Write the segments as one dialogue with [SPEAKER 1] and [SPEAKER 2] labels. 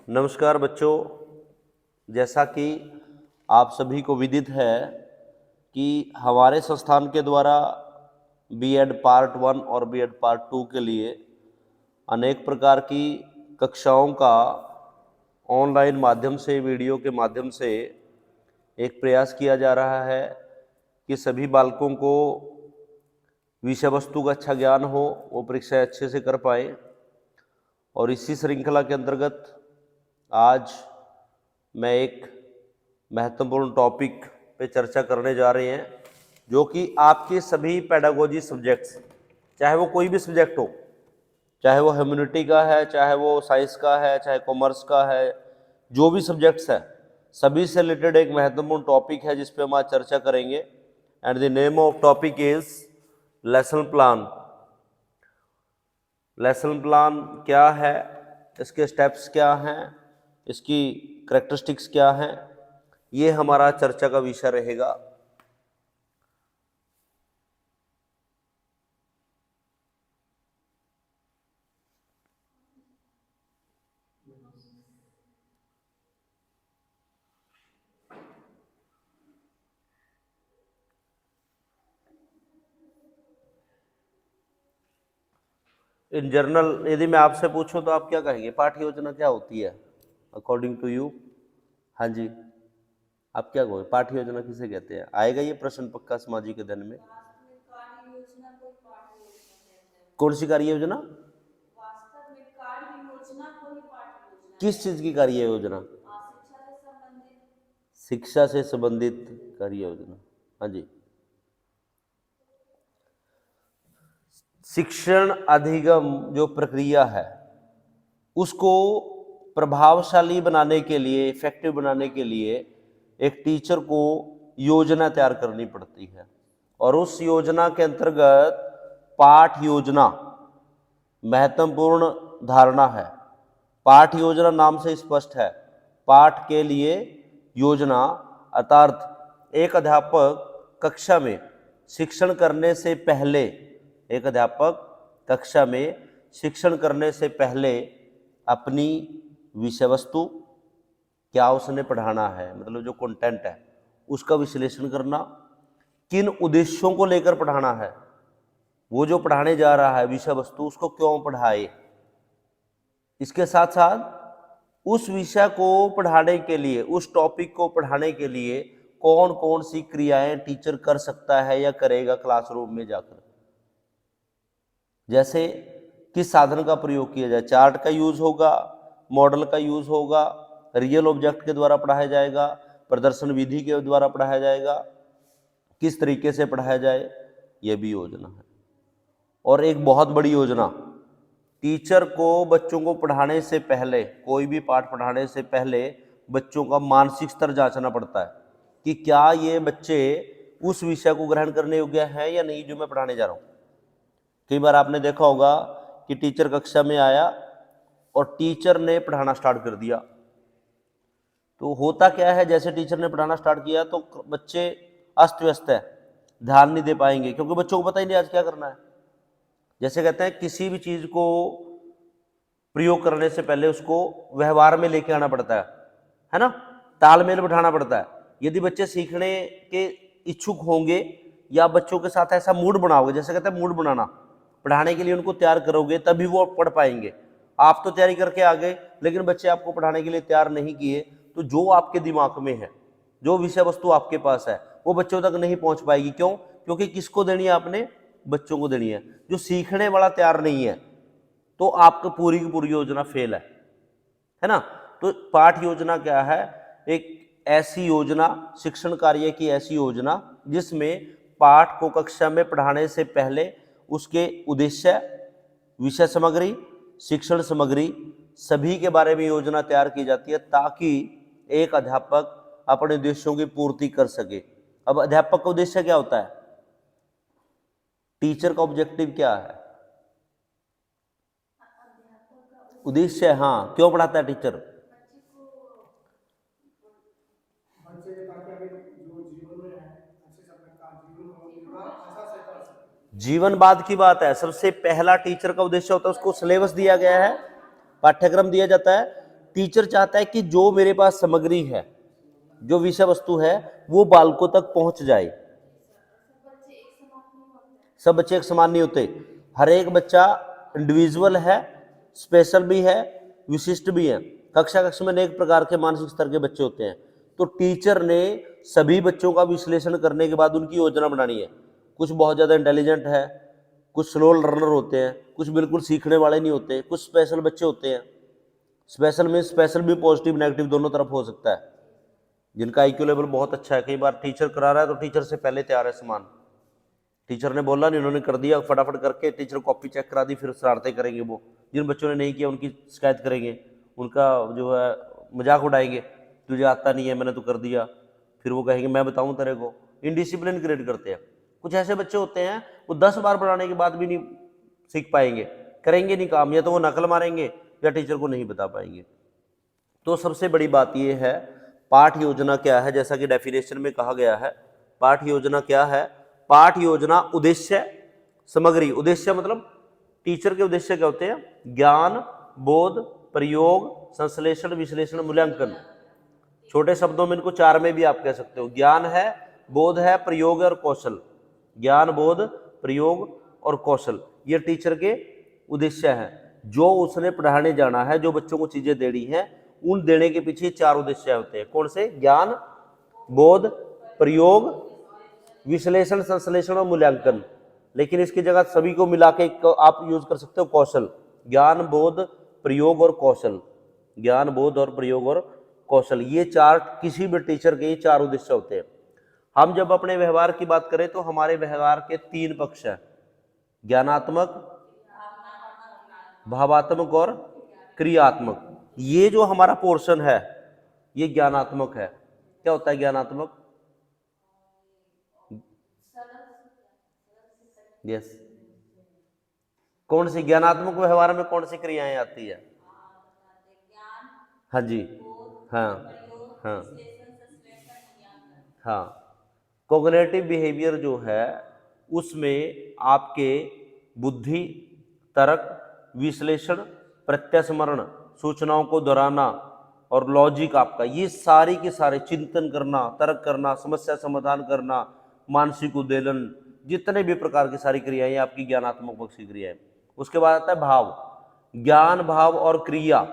[SPEAKER 1] नमस्कार बच्चों, जैसा कि आप सभी को विदित है कि हमारे संस्थान के द्वारा बीएड पार्ट 1 और बीएड पार्ट 2 के लिए अनेक प्रकार की कक्षाओं का ऑनलाइन माध्यम से, वीडियो के माध्यम से एक प्रयास किया जा रहा है कि सभी बालकों को विषय वस्तु का अच्छा ज्ञान हो, वो परीक्षाएं अच्छे से कर पाएँ। और इसी श्रृंखला के अंतर्गत आज मैं एक महत्वपूर्ण टॉपिक पे चर्चा करने जा रहे हैं, जो कि आपके सभी पेडागोजी सब्जेक्ट्स, चाहे वो कोई भी सब्जेक्ट हो, चाहे वो ह्यूमैनिटी का है, चाहे वो साइंस का है, चाहे कॉमर्स का है, जो भी सब्जेक्ट्स है, सभी से रिलेटेड एक महत्वपूर्ण टॉपिक है जिस पे हम आज चर्चा करेंगे। And the name of topic is lesson plan. Lesson plan क्या है, इसके स्टेप्स क्या हैं, इसकी कैरेक्टरिस्टिक्स क्या हैं, ये हमारा चर्चा का विषय रहेगा। इन जनरल यदि मैं आपसे पूछूं तो आप क्या कहेंगे, पाठ्य योजना क्या होती है अकॉर्डिंग टू यू? हाँ जी, आप क्या कहोगे, पाठ्य योजना किसे कहते हैं? आएगा ये प्रश्न पक्का सामाजिक अध्ययन में। कौन सी कार्य योजना? किस चीज की कार्य योजना? शिक्षा से संबंधित कार्य योजना। हाँ जी, शिक्षण अधिगम जो प्रक्रिया है उसको प्रभावशाली बनाने के लिए, इफेक्टिव बनाने के लिए एक टीचर को योजना तैयार करनी पड़ती है। और उस योजना के अंतर्गत पाठ योजना महत्वपूर्ण धारणा है। पाठ योजना नाम से स्पष्ट है, पाठ के लिए योजना, अर्थात एक अध्यापक कक्षा में शिक्षण करने से पहले, एक अध्यापक कक्षा में शिक्षण करने से पहले अपनी विषय वस्तु, क्या उसने पढ़ाना है, मतलब जो कंटेंट है उसका विश्लेषण करना, किन उद्देश्यों को लेकर पढ़ाना है, वो जो पढ़ाने जा रहा है विषय वस्तु उसको क्यों पढ़ाए, इसके साथ साथ उस विषय को पढ़ाने के लिए, उस टॉपिक को पढ़ाने के लिए कौन कौन सी क्रियाएं टीचर कर सकता है या करेगा क्लासरूम में जाकर। जैसे किस साधन का प्रयोग किया जाए, चार्ट का यूज होगा, मॉडल का यूज होगा, रियल ऑब्जेक्ट के द्वारा पढ़ाया जाएगा, प्रदर्शन विधि के द्वारा पढ़ाया जाएगा, किस तरीके से पढ़ाया जाए, यह भी योजना है। और एक बहुत बड़ी योजना, टीचर को बच्चों को पढ़ाने से पहले, कोई भी पाठ पढ़ाने से पहले बच्चों का मानसिक स्तर जांचना पड़ता है कि क्या ये बच्चे उस विषय को ग्रहण करने योग्य है या नहीं जो मैं पढ़ाने जा रहा हूँ। कई बार आपने देखा होगा कि टीचर कक्षा में आया और टीचर ने पढ़ाना स्टार्ट कर दिया, तो होता क्या है, जैसे टीचर ने पढ़ाना स्टार्ट किया तो बच्चे अस्त व्यस्त है, ध्यान नहीं दे पाएंगे, क्योंकि बच्चों को पता ही नहीं आज क्या करना है। जैसे कहते हैं किसी भी चीज को प्रयोग करने से पहले उसको व्यवहार में लेके आना पड़ता है ना, तालमेल बिठाना पड़ता है। यदि बच्चे सीखने के इच्छुक होंगे या बच्चों के साथ ऐसा मूड बनाओगे, जैसे कहते हैं मूड बनाना, पढ़ाने के लिए उनको तैयार करोगे तभी वो पढ़ पाएंगे। आप तो तैयारी करके आ गए लेकिन बच्चे आपको पढ़ाने के लिए तैयार नहीं किए, तो जो आपके दिमाग में है, जो विषय वस्तु आपके पास है, वो बच्चों तक नहीं पहुंच पाएगी। क्यों? क्योंकि किसको देनी है आपने? बच्चों को देनी है। जो सीखने वाला तैयार नहीं है तो आपका पूरी की पूरी योजना फेल है ना। तो पाठ योजना क्या है? एक ऐसी योजना, शिक्षण कार्य की ऐसी योजना जिसमें पाठ को कक्षा में पढ़ाने से पहले उसके उद्देश्य, विषय सामग्री, शिक्षण सामग्री सभी के बारे में योजना तैयार की जाती है, ताकि एक अध्यापक अपने उद्देश्यों की पूर्ति कर सके। अब अध्यापक का उद्देश्य क्या होता है? टीचर का ऑब्जेक्टिव क्या है? उद्देश्य, हाँ, क्यों पढ़ाता है टीचर? जीवन बाद की बात है। सबसे पहला टीचर का उद्देश्य होता है, उसको सिलेबस दिया गया है, पाठ्यक्रम दिया जाता है, टीचर चाहता है कि जो मेरे पास सामग्री है, जो विषय वस्तु है, वो बालकों तक पहुंच जाए। सब बच्चे एक समान नहीं होते, हर एक बच्चा इंडिविजुअल है, स्पेशल भी है, विशिष्ट भी है। कक्षा कक्षा में अनेक प्रकार के मानसिक स्तर के बच्चे होते हैं। तो टीचर ने सभी बच्चों का विश्लेषण करने के बाद उनकी योजना बनानी है। कुछ बहुत ज़्यादा इंटेलिजेंट है, कुछ स्लो लर्नर होते हैं, कुछ बिल्कुल सीखने वाले नहीं होते, कुछ स्पेशल बच्चे होते हैं। स्पेशल में स्पेशल भी पॉजिटिव नेगेटिव दोनों तरफ हो सकता है। जिनका IQ लेवल बहुत अच्छा है, कई बार टीचर करा रहा है तो टीचर से पहले तैयार है सामान, टीचर ने बोला नहीं, उन्होंने कर दिया, फटाफट करके टीचर कॉपी चेक करा दी, फिर शरारतें करेंगे। वो जिन बच्चों ने नहीं किया उनकी शिकायत करेंगे, उनका जो है मजाक उड़ाएंगे, तुझे आता नहीं है, मैंने तो कर दिया। फिर वो कहेंगे मैं बताऊं तेरे को। इनडिसिप्लिन क्रिएट करते हैं। कुछ ऐसे बच्चे होते हैं वो 10 बार पढ़ाने के बाद भी नहीं सीख पाएंगे, करेंगे नहीं काम, या तो वो नकल मारेंगे या टीचर को नहीं बता पाएंगे। तो सबसे बड़ी बात ये है, पाठ योजना क्या है, जैसा कि डेफिनेशन में कहा गया है। पाठ योजना क्या है? पाठ योजना उद्देश्य, सामग्री। उद्देश्य मतलब टीचर के उद्देश्य क्या होते हैं? ज्ञान, बोध, प्रयोग, संश्लेषण, विश्लेषण, मूल्यांकन। छोटे शब्दों में इनको 4 में भी आप कह सकते हो। ज्ञान है, बोध है, प्रयोग है और कौशल। ज्ञान, बोध, प्रयोग और कौशल, ये टीचर के उद्देश्य हैं। जो उसने पढ़ाने जाना है, जो बच्चों को चीजें देनी है, उन देने के पीछे 4 उद्देश्य होते हैं। कौन से? ज्ञान, बोध, प्रयोग, विश्लेषण, संश्लेषण और मूल्यांकन। लेकिन इसकी जगह सभी को मिला के आप यूज कर सकते हो कौशल। ज्ञान, बोध, प्रयोग और कौशल। ज्ञान, बोध और प्रयोग और कौशल, ये 4 किसी भी टीचर के 4 उद्देश्य होते हैं। हम जब अपने व्यवहार की बात करें तो हमारे व्यवहार के 3 पक्ष हैं, ज्ञानात्मक, भावात्मक और क्रियात्मक। ये जो हमारा पोर्शन है ये ज्ञानात्मक है। क्या होता है ज्ञानात्मक? यस। कौन सी ज्ञानात्मक व्यवहार में कौन सी क्रियाएं आती है? हाँ जी, हाँ हाँ हाँ। कॉग्निटिव बिहेवियर जो है उसमें आपके बुद्धि, तर्क, विश्लेषण, प्रत्यास्मरण, सूचनाओं को दोहराना और लॉजिक, आपका ये सारी के सारे चिंतन करना, तर्क करना, समस्या समाधान करना, मानसिक उद्वेलन, जितने भी प्रकार की सारी क्रियाएं आपकी ज्ञानात्मक पक्ष की क्रियाएं। उसके बाद आता है भाव। ज्ञान, भाव और क्रिया,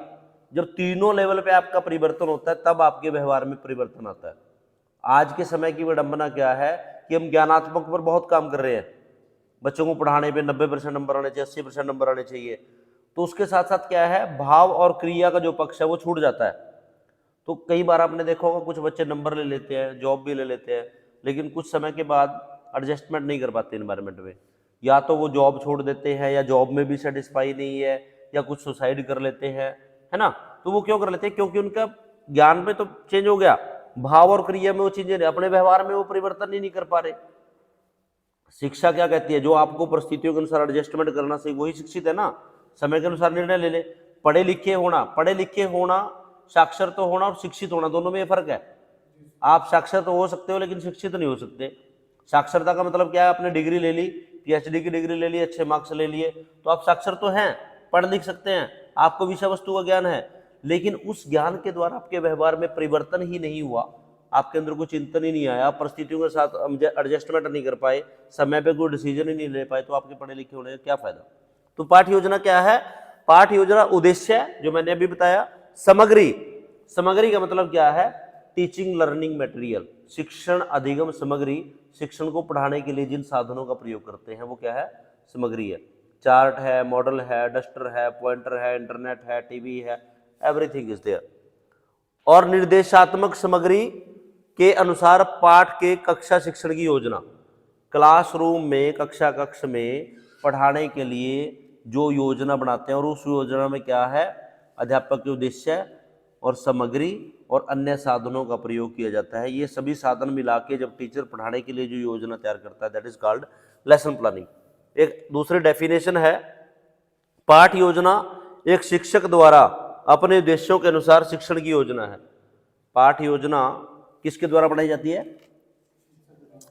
[SPEAKER 1] जब तीनों लेवल पे आपका परिवर्तन होता है तब आपके व्यवहार में परिवर्तन आता है। आज के समय की विडंबना क्या है कि हम ज्ञानात्मक पर बहुत काम कर रहे हैं। बच्चों को पढ़ाने पे 90% नंबर आने चाहिए, 80% नंबर आने चाहिए। तो उसके साथ साथ क्या है, भाव और क्रिया का जो पक्ष है वो छूट जाता है। तो कई बार आपने देखा होगा कुछ बच्चे नंबर ले लेते हैं, जॉब भी ले लेते हैं, लेकिन कुछ समय के बाद एडजस्टमेंट नहीं कर पाते इन्वायरमेंट में। या तो वो जॉब छोड़ देते हैं, या जॉब में भी सेटिस्फाई नहीं है, या कुछ सुसाइड कर लेते हैं, है ना। तो वो क्यों कर लेते हैं? क्योंकि उनका ज्ञान में तो चेंज हो गया, भाव और क्रिया में वो चीजें, अपने व्यवहार में वो परिवर्तन ही नहीं कर पा रहे। शिक्षा क्या कहती है? जो आपको परिस्थितियों के अनुसार एडजस्टमेंट करना चाहिए वही शिक्षित है ना। समय के अनुसार निर्णय ले ले। पढ़े लिखे होना, साक्षर तो होना और शिक्षित होना, दोनों में ये फर्क है। आप साक्षर तो हो सकते हो लेकिन शिक्षित नहीं हो सकते। साक्षरता का मतलब क्या है? आपने डिग्री ले ली, PhD की डिग्री ले ली, अच्छे मार्क्स ले लिए, तो आप साक्षर तो हैं, पढ़ लिख सकते हैं, आपको विषय वस्तु का ज्ञान है, लेकिन उस ज्ञान के द्वारा आपके व्यवहार में परिवर्तन ही नहीं हुआ, आपके अंदर कोई चिंतन ही नहीं आया, आप परिस्थितियों के साथ एडजस्टमेंट नहीं कर पाए, समय पे कोई डिसीजन ही नहीं ले पाए, तो आपके पढ़े लिखे होने का क्या फायदा। तो पाठ योजना क्या है? पाठ योजना उद्देश्य जो मैंने अभी बताया, सामग्री, सामग्री का मतलब क्या है? टीचिंग लर्निंग मटेरियल, शिक्षण अधिगम सामग्री, शिक्षण को पढ़ाने के लिए जिन साधनों का प्रयोग करते हैं वो क्या है? सामग्री है। चार्ट है, मॉडल है, डस्टर है, पॉइंटर है, इंटरनेट है, टीवी है, एवरीथिंग इज देयर। और निर्देशात्मक सामग्री के अनुसार पाठ के कक्षा शिक्षण की योजना, क्लासरूम में, कक्षा कक्ष में पढ़ाने के लिए जो योजना बनाते हैं, और उस योजना में क्या है? अध्यापक के उद्देश्य और सामग्री और अन्य साधनों का प्रयोग किया जाता है। ये सभी साधन मिला के जब टीचर पढ़ाने के लिए जो योजना तैयार करता है, that is called lesson planning. एक दूसरी डेफिनेशन है, पाठ योजना एक शिक्षक द्वारा अपने उद्देश्यों के अनुसार शिक्षण की योजना है। पाठ योजना किसके द्वारा बनाई जाती है?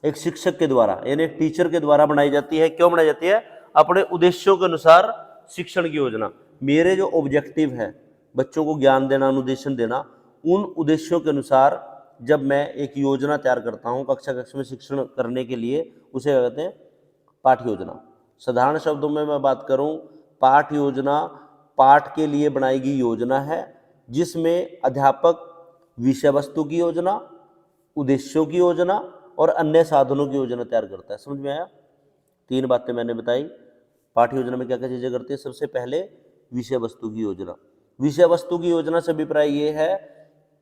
[SPEAKER 1] एक शिक्षक के द्वारा, यानी एक टीचर के द्वारा बनाई जाती है। क्यों बनाई जाती है? अपने उद्देश्यों के अनुसार शिक्षण की योजना। मेरे जो ऑब्जेक्टिव है बच्चों को ज्ञान देना, अनुदेशन देना, उन उद्देश्यों के अनुसार जब मैं एक योजना तैयार करता हूँ कक्षा में शिक्षण करने के लिए, उसे क्या कहते हैं, पाठ योजना। साधारण शब्दों में मैं बात करूँ, पाठ योजना पाठ के लिए बनाई गई योजना है जिसमें अध्यापक विषय वस्तु की योजना, उद्देश्यों की योजना और अन्य साधनों की योजना तैयार करता है। समझ में आया? 3 बातें मैंने बताई। पाठ योजना में क्या क्या चीज़ें करती है? सबसे पहले विषय वस्तु की योजना। विषय वस्तु की योजना से अभिप्राय ये है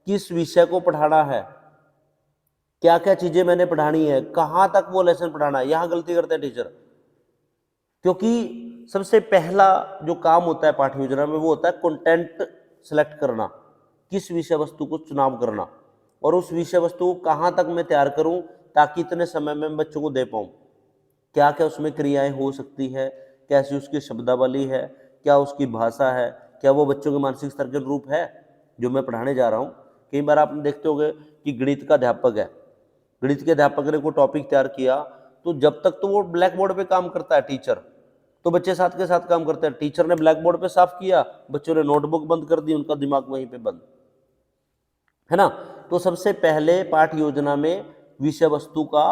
[SPEAKER 1] किस विषय को पढ़ाना है, क्या क्या चीजें मैंने पढ़ानी है, कहाँ तक वो लेसन पढ़ाना है। यहाँ गलती करते हैं टीचर, क्योंकि सबसे पहला जो काम होता है पाठ योजना में वो होता है कंटेंट सेलेक्ट करना, किस विषय वस्तु को चुनाव करना, और उस विषय वस्तु को कहाँ तक मैं तैयार करूँ ताकि इतने समय में मैं बच्चों को दे पाऊँ। क्या क्या उसमें क्रियाएं हो सकती है, कैसी उसकी शब्दावली है, क्या उसकी भाषा है, क्या वो बच्चों के मानसिक स्तर के अनुरूप है जो मैं पढ़ाने जा रहा हूँ। कई बार आपने देखते होंगे कि गणित का अध्यापक है, गणित के अध्यापक ने कोई टॉपिक तैयार किया तो जब तक तो वो ब्लैक बोर्ड पे काम करता है टीचर, तो बच्चे साथ के साथ काम करते हैं। टीचर ने ब्लैक बोर्ड पे साफ किया, बच्चों ने नोटबुक बंद कर दी, उनका दिमाग वहीं पे बंद, है ना। तो सबसे पहले पाठ योजना में विषय वस्तु का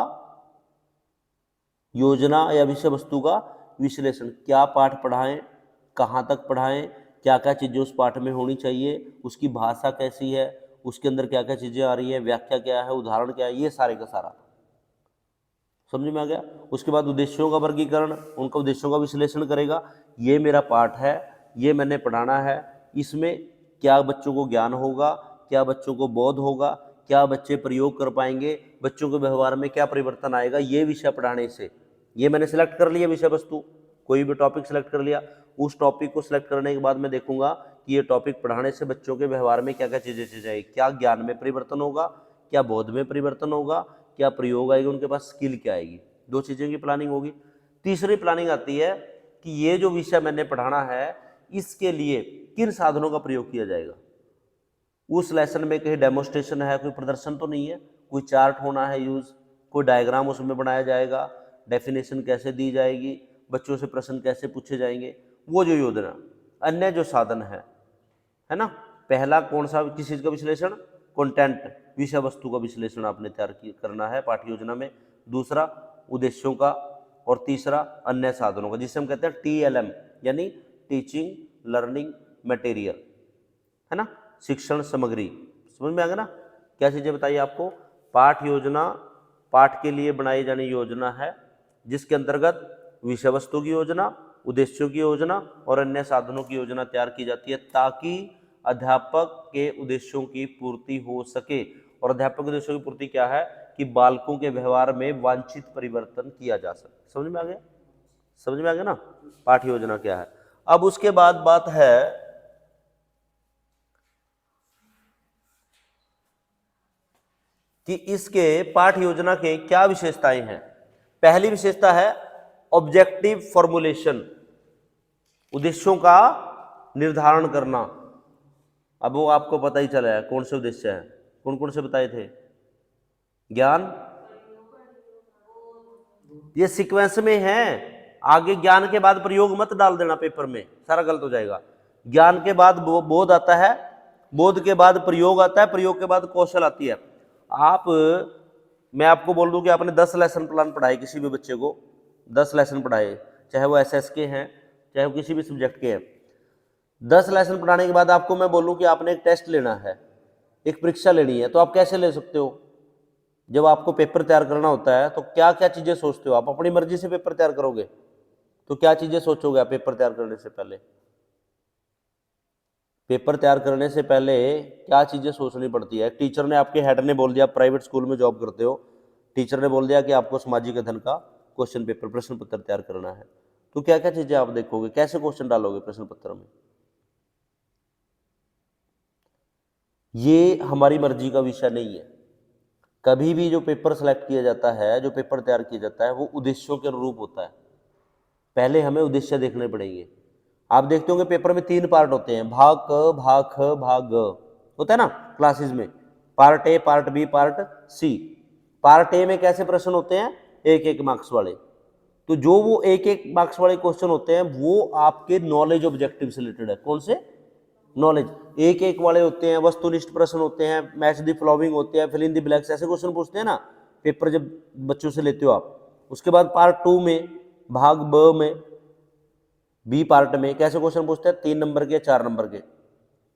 [SPEAKER 1] योजना या विषय वस्तु का विश्लेषण, क्या पाठ पढ़ाएं, कहाँ तक पढ़ाएं, क्या क्या चीज़ें उस पाठ में होनी चाहिए, उसकी भाषा कैसी है, उसके अंदर क्या क्या चीज़ें आ रही है, व्याख्या क्या है, उदाहरण क्या है, ये सारे का सारा समझ में आ गया। उसके बाद उद्देश्यों का वर्गीकरण, उनका उद्देश्यों का विश्लेषण करेगा। ये मेरा पाठ है, ये मैंने पढ़ाना है, इसमें क्या बच्चों को ज्ञान होगा, क्या बच्चों को बोध होगा, क्या बच्चे प्रयोग कर पाएंगे, बच्चों के व्यवहार में क्या परिवर्तन आएगा ये विषय पढ़ाने से। ये मैंने सिलेक्ट कर लिया विषय वस्तु, कोई भी टॉपिक सिलेक्ट कर लिया, उस टॉपिक को सिलेक्ट करने के बाद मैं देखूंगा कि ये टॉपिक पढ़ाने से बच्चों के व्यवहार में क्या क्या चीज़ें आएगी, क्या ज्ञान में परिवर्तन होगा, क्या बोध में परिवर्तन होगा, क्या प्रयोग आएगा, उनके पास स्किल क्या आएगी। 2 चीज़ों की प्लानिंग होगी। तीसरी प्लानिंग आती है कि ये जो विषय मैंने पढ़ाना है इसके लिए किन साधनों का प्रयोग किया जाएगा। उस लेसन में कहीं डेमोस्ट्रेशन है, कोई प्रदर्शन तो नहीं है, कोई चार्ट होना है यूज, कोई डायग्राम उसमें बनाया जाएगा, डेफिनेशन कैसे दी जाएगी, बच्चों से प्रश्न कैसे पूछे जाएंगे, वो जो योजना। अन्य जो साधन है ना, पहला कौन सा, किस चीज़ का विश्लेषण, कंटेंट विषय वस्तु का विश्लेषण आपने तैयार करना है पाठ्य योजना में। दूसरा उद्देश्यों का, और तीसरा अन्य साधनों का, जिसे हम कहते हैं TLM यानी टीचिंग लर्निंग मटेरियल, है ना, शिक्षण सामग्री। समझ में आ गया ना क्या चीज़ें बताइए आपको। पाठ योजना पाठ के लिए बनाई जाने योजना है जिसके अंतर्गत विषय वस्तु की योजना, उद्देश्यों की योजना और अन्य साधनों की योजना तैयार की जाती है ताकि अध्यापक के उद्देश्यों की पूर्ति हो सके। और अध्यापक के उद्देश्यों की पूर्ति क्या है कि बालकों के व्यवहार में वांछित परिवर्तन किया जा सके। समझ में आ गया, समझ में आ गया ना पाठ योजना क्या है। अब उसके बाद बात है कि इसके पाठ योजना के क्या विशेषताएं हैं। पहली विशेषता है ऑब्जेक्टिव फॉर्मुलेशन, उद्देश्यों का निर्धारण करना। अब वो आपको पता ही चला है कौन से उद्देश्य हैं, कौन कौन से बताए थे। ज्ञान, ये सीक्वेंस में है, आगे ज्ञान के बाद प्रयोग मत डाल देना पेपर में, सारा गलत हो जाएगा। ज्ञान के बाद बोध आता है, बोध के बाद प्रयोग आता है, प्रयोग के बाद कौशल आती है। आप, मैं आपको बोल दूं कि आपने 10 लेसन प्लान पढ़ाए, किसी भी बच्चे को 10 लेसन पढ़ाए, चाहे वो SS के हैं चाहे वो किसी भी सब्जेक्ट के हैं, 10 लेसन पढ़ाने के बाद आपको मैं बोलूं कि आपने एक टेस्ट लेना है, एक परीक्षा लेनी है, तो आप कैसे ले सकते हो। जब आपको पेपर तैयार करना होता है तो क्या क्या चीजें सोचते हो आप, अपनी मर्जी से पेपर तैयार करोगे तो क्या चीजें सोचोगे आप पेपर तैयार करने से पहले। पेपर तैयार करने से पहले क्या चीजें सोचनी पड़ती है। टीचर ने, आपके हेड ने बोल दिया, प्राइवेट स्कूल में जॉब करते हो, टीचर ने बोल दिया कि आपको सामाजिक अध्ययन का क्वेश्चन पेपर, प्रश्न पत्र तैयार करना है, तो क्या क्या चीजें आप देखोगे, कैसे क्वेश्चन डालोगे प्रश्न पत्र में। ये हमारी मर्जी का विषय नहीं है। कभी भी जो पेपर सेलेक्ट किया जाता है, जो पेपर तैयार किया जाता है, वो उद्देश्यों के अनुरूप होता है। पहले हमें उद्देश्य देखने पड़ेंगे। आप देखते होंगे पेपर में 3 पार्ट होते हैं, भाग क, भाग ख, भाग ग, होता है ना क्लासेस में, part A, part B, part C। Part A में कैसे प्रश्न होते हैं, 1-1 मार्क्स वाले। तो जो वो 1-1 मार्क्स वाले क्वेश्चन होते हैं वो आपके नॉलेज ऑब्जेक्टिव से रिलेटेड है। कौन से, नॉलेज। एक एक वाले होते हैं, वस्तुनिष्ठ प्रश्न होते हैं, मैच द फॉलोइंग होते हैं, फिल इन द ब्लैंक्स, ऐसे क्वेश्चन पूछते हैं ना पेपर जब बच्चों से लेते हो आप। उसके बाद पार्ट 2 में भाग ब में बी पार्ट में कैसे क्वेश्चन पूछते हैं, 3 नंबर के 4 नंबर के।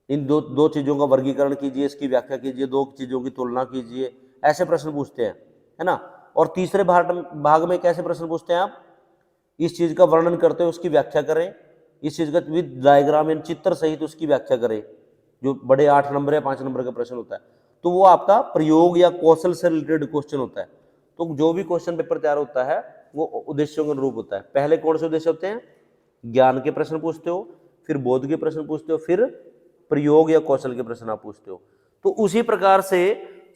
[SPEAKER 1] इन दो चीजों का वर्गीकरण कीजिए, इसकी व्याख्या कीजिए, 2 चीजों की तुलना कीजिए, ऐसे प्रश्न पूछते हैं, है ना। और तीसरे भाग में कैसे प्रश्न पूछते हैं, आप इस चीज का वर्णन करते हो, उसकी व्याख्या करें, इस चीज का विद डायग्राम यानी चित्र सहित उसकी व्याख्या करें, जो बड़े 8 नंबर या 5 नंबर का प्रश्न होता है। तो वो आपका प्रयोग या कौशल से रिलेटेड क्वेश्चन होता है। तो जो भी क्वेश्चन पेपर तैयार होता है वो उद्देश्यों के अनुरूप होता है। पहले कौन से उद्देश्य होते हैं, ज्ञान के प्रश्न पूछते हो, फिर बोध के प्रश्न पूछते हो, फिर प्रयोग या कौशल के प्रश्न आप पूछते हो। तो उसी प्रकार से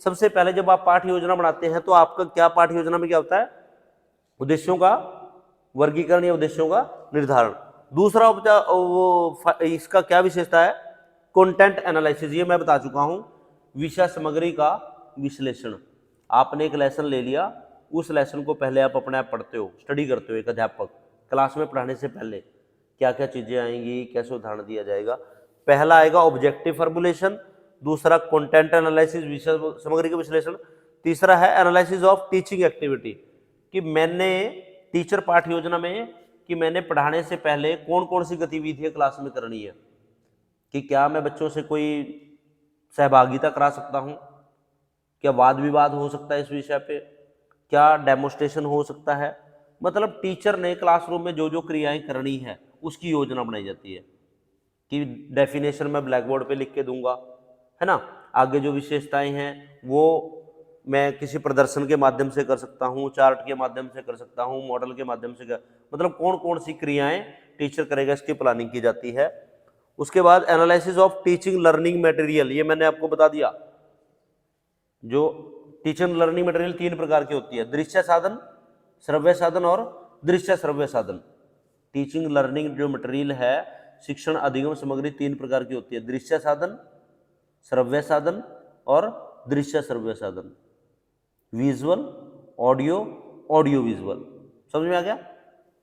[SPEAKER 1] सबसे पहले जब आप पाठ योजना बनाते हैं तो आपका क्या पाठ योजना में क्या होता है, उद्देश्यों का वर्गीकरण या उद्देश्यों का निर्धारण। दूसरा इसका क्या विशेषता है, कंटेंट एनालिसिस, ये मैं बता चुका हूं, विषय सामग्री का विश्लेषण। आपने एक लेसन ले लिया, उस लेसन को पहले आप अपने आप पढ़ते हो, स्टडी करते हो। एक अध्यापक क्लास में पढ़ाने से पहले क्या क्या चीजें आएंगी, कैसे उदाहरण दिया जाएगा। पहला आएगा ऑब्जेक्टिव फॉर्मुलेशन, दूसरा कंटेंट एनालिसिस विषय सामग्री का विश्लेषण, तीसरा है एनालिसिस ऑफ टीचिंग एक्टिविटी, कि मैंने टीचर पाठ योजना में कि मैंने पढ़ाने से पहले कौन कौन सी गतिविधियां क्लास में करनी है, कि क्या मैं बच्चों से कोई सहभागिता करा सकता हूं, क्या वाद विवाद हो सकता है इस विषय पे, क्या डेमोस्ट्रेशन हो सकता है। मतलब टीचर ने क्लासरूम में जो जो क्रियाएं करनी है उसकी योजना बनाई जाती है, कि डेफिनेशन मैं ब्लैक बोर्ड पे लिख के दूंगा, है ना। आगे जो विशेषताएं हैं वो मैं किसी प्रदर्शन के माध्यम से कर सकता हूँ, चार्ट के माध्यम से कर सकता हूँ, मॉडल के माध्यम से मतलब कौन कौन सी क्रियाएं टीचर करेगा इसकी प्लानिंग की जाती है। उसके बाद analysis of teaching learning material, ये मैंने आपको बता दिया, जो टीचिंग लर्निंग मटेरियल 3 प्रकार की होती है, दृश्य साधन, श्रव्य साधन और दृश्य श्रव्य साधन। टीचिंग लर्निंग जो मटेरियल है, शिक्षण अधिगम सामग्री 3 प्रकार की होती है, दृश्य साधन, श्रव्य साधन और दृश्य श्रव्य साधन, विजुअल, ऑडियो, ऑडियो विजुअल। समझ में आ गया।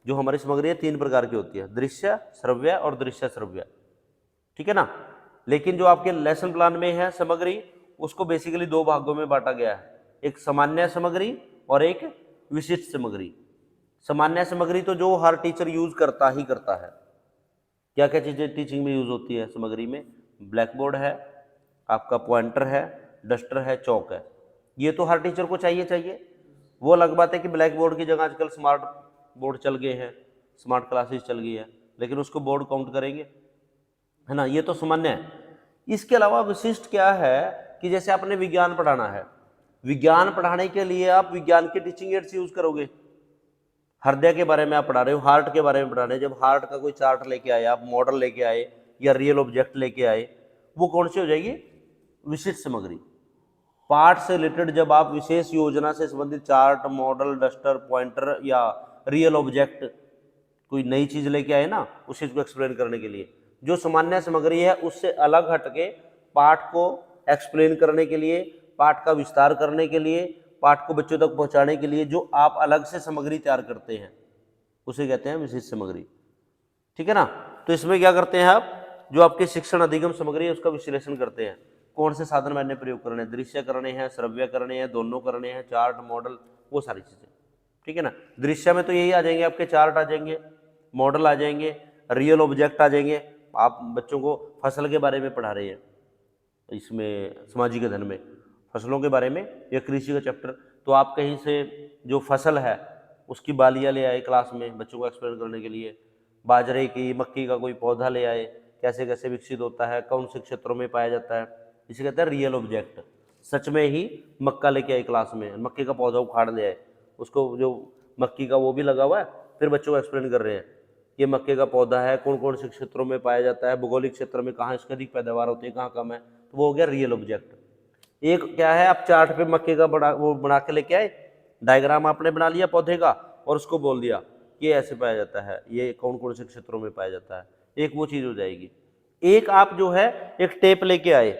[SPEAKER 1] जो हमारी सामग्री है 3 प्रकार की होती है, दृश्य, श्रव्य और दृश्य श्रव्य, ठीक है ना। लेकिन जो आपके लेसन प्लान में है सामग्री, उसको बेसिकली 2 भागों में बांटा गया है, एक सामान्य सामग्री और एक विशिष्ट सामग्री। सामान्य सामग्री तो जो हर टीचर यूज करता ही करता है। क्या क्या चीजें टीचिंग में यूज होती है सामग्री में, ब्लैक बोर्ड है, आपका पॉइंटर है, डस्टर है, चौक है, ये तो हर टीचर को चाहिए। वो अलग बात है कि ब्लैक बोर्ड की जगह आजकल स्मार्ट बोर्ड चल गए हैं, स्मार्ट क्लासेस चल गई है, लेकिन उसको बोर्ड काउंट करेंगे, है ना। ये तो सामान्य है। इसके अलावा विशिष्ट क्या है कि जैसे आपने विज्ञान पढ़ाना है, विज्ञान पढ़ाने के लिए आप विज्ञान के टीचिंग एड्स यूज करोगे। हृदय के बारे में आप पढ़ा रहे हो, हार्ट के बारे में पढ़ा रहे हो, जब हार्ट का कोई चार्ट लेके आए, आप मॉडल लेके आए या रियल ऑब्जेक्ट लेके आए, वो कौन सी हो जाएगी, विशिष्ट सामग्री। पाठ से रिलेटेड जब आप विशेष योजना से संबंधित चार्ट, मॉडल, डस्टर, पॉइंटर या रियल ऑब्जेक्ट कोई नई चीज लेके आए ना, उस चीज को एक्सप्लेन करने के लिए, जो सामान्य सामग्री है उससे अलग हटके पाठ को एक्सप्लेन करने के लिए, पाठ का विस्तार करने के लिए, पाठ को बच्चों तक पहुंचाने के लिए जो आप अलग से सामग्री तैयार करते हैं, उसे कहते हैं विशिष्ट सामग्री, ठीक है ना। तो इसमें क्या करते हैं आप, जो आपके शिक्षण अधिगम सामग्री है उसका विश्लेषण करते हैं, कौन से साधन मैंने प्रयोग करने हैं, दृश्य करने हैं, श्रव्य करने हैं, दोनों करने हैं, चार्ट, मॉडल, वो सारी चीजें, ठीक है ना। दृश्य में तो यही आ जाएंगे आपके, चार्ट आ जाएंगे, मॉडल आ जाएंगे, रियल ऑब्जेक्ट आ जाएंगे। आप बच्चों को फसल के बारे में पढ़ा रहे हैं, इसमें सामाजिक अध्ययन में फसलों के बारे में या कृषि का चैप्टर, तो आप कहीं से जो फसल है उसकी बालियाँ ले आए क्लास में बच्चों को एक्सप्लेन करने के लिए, बाजरे की, मक्की का कोई पौधा ले आए, कैसे कैसे विकसित होता है, कौन से क्षेत्रों में पाया जाता है, इसे कहते हैं रियल ऑब्जेक्ट। सच में ही मक्का लेके आए क्लास में, मक्के का पौधा उखाड़ ले आए, उसको जो मक्की का वो भी लगा हुआ है, फिर बच्चों को एक्सप्लेन कर रहे हैं ये मक्के का पौधा है, कौन कौन से क्षेत्रों में पाया जाता है, भौगोलिक क्षेत्र में कहाँ इसकी अधिक पैदावार होती है, कहाँ कम है, तो वो हो गया रियल ऑब्जेक्ट। एक क्या है, आप चार्ट पे मक्के का बना के लेके आए, डायग्राम आपने बना लिया पौधे का और उसको बोल दिया ये ऐसे पाया जाता है, ये कौन कौन से क्षेत्रों में पाया जाता है, एक वो चीज हो जाएगी। एक आप जो है एक टेप लेके आए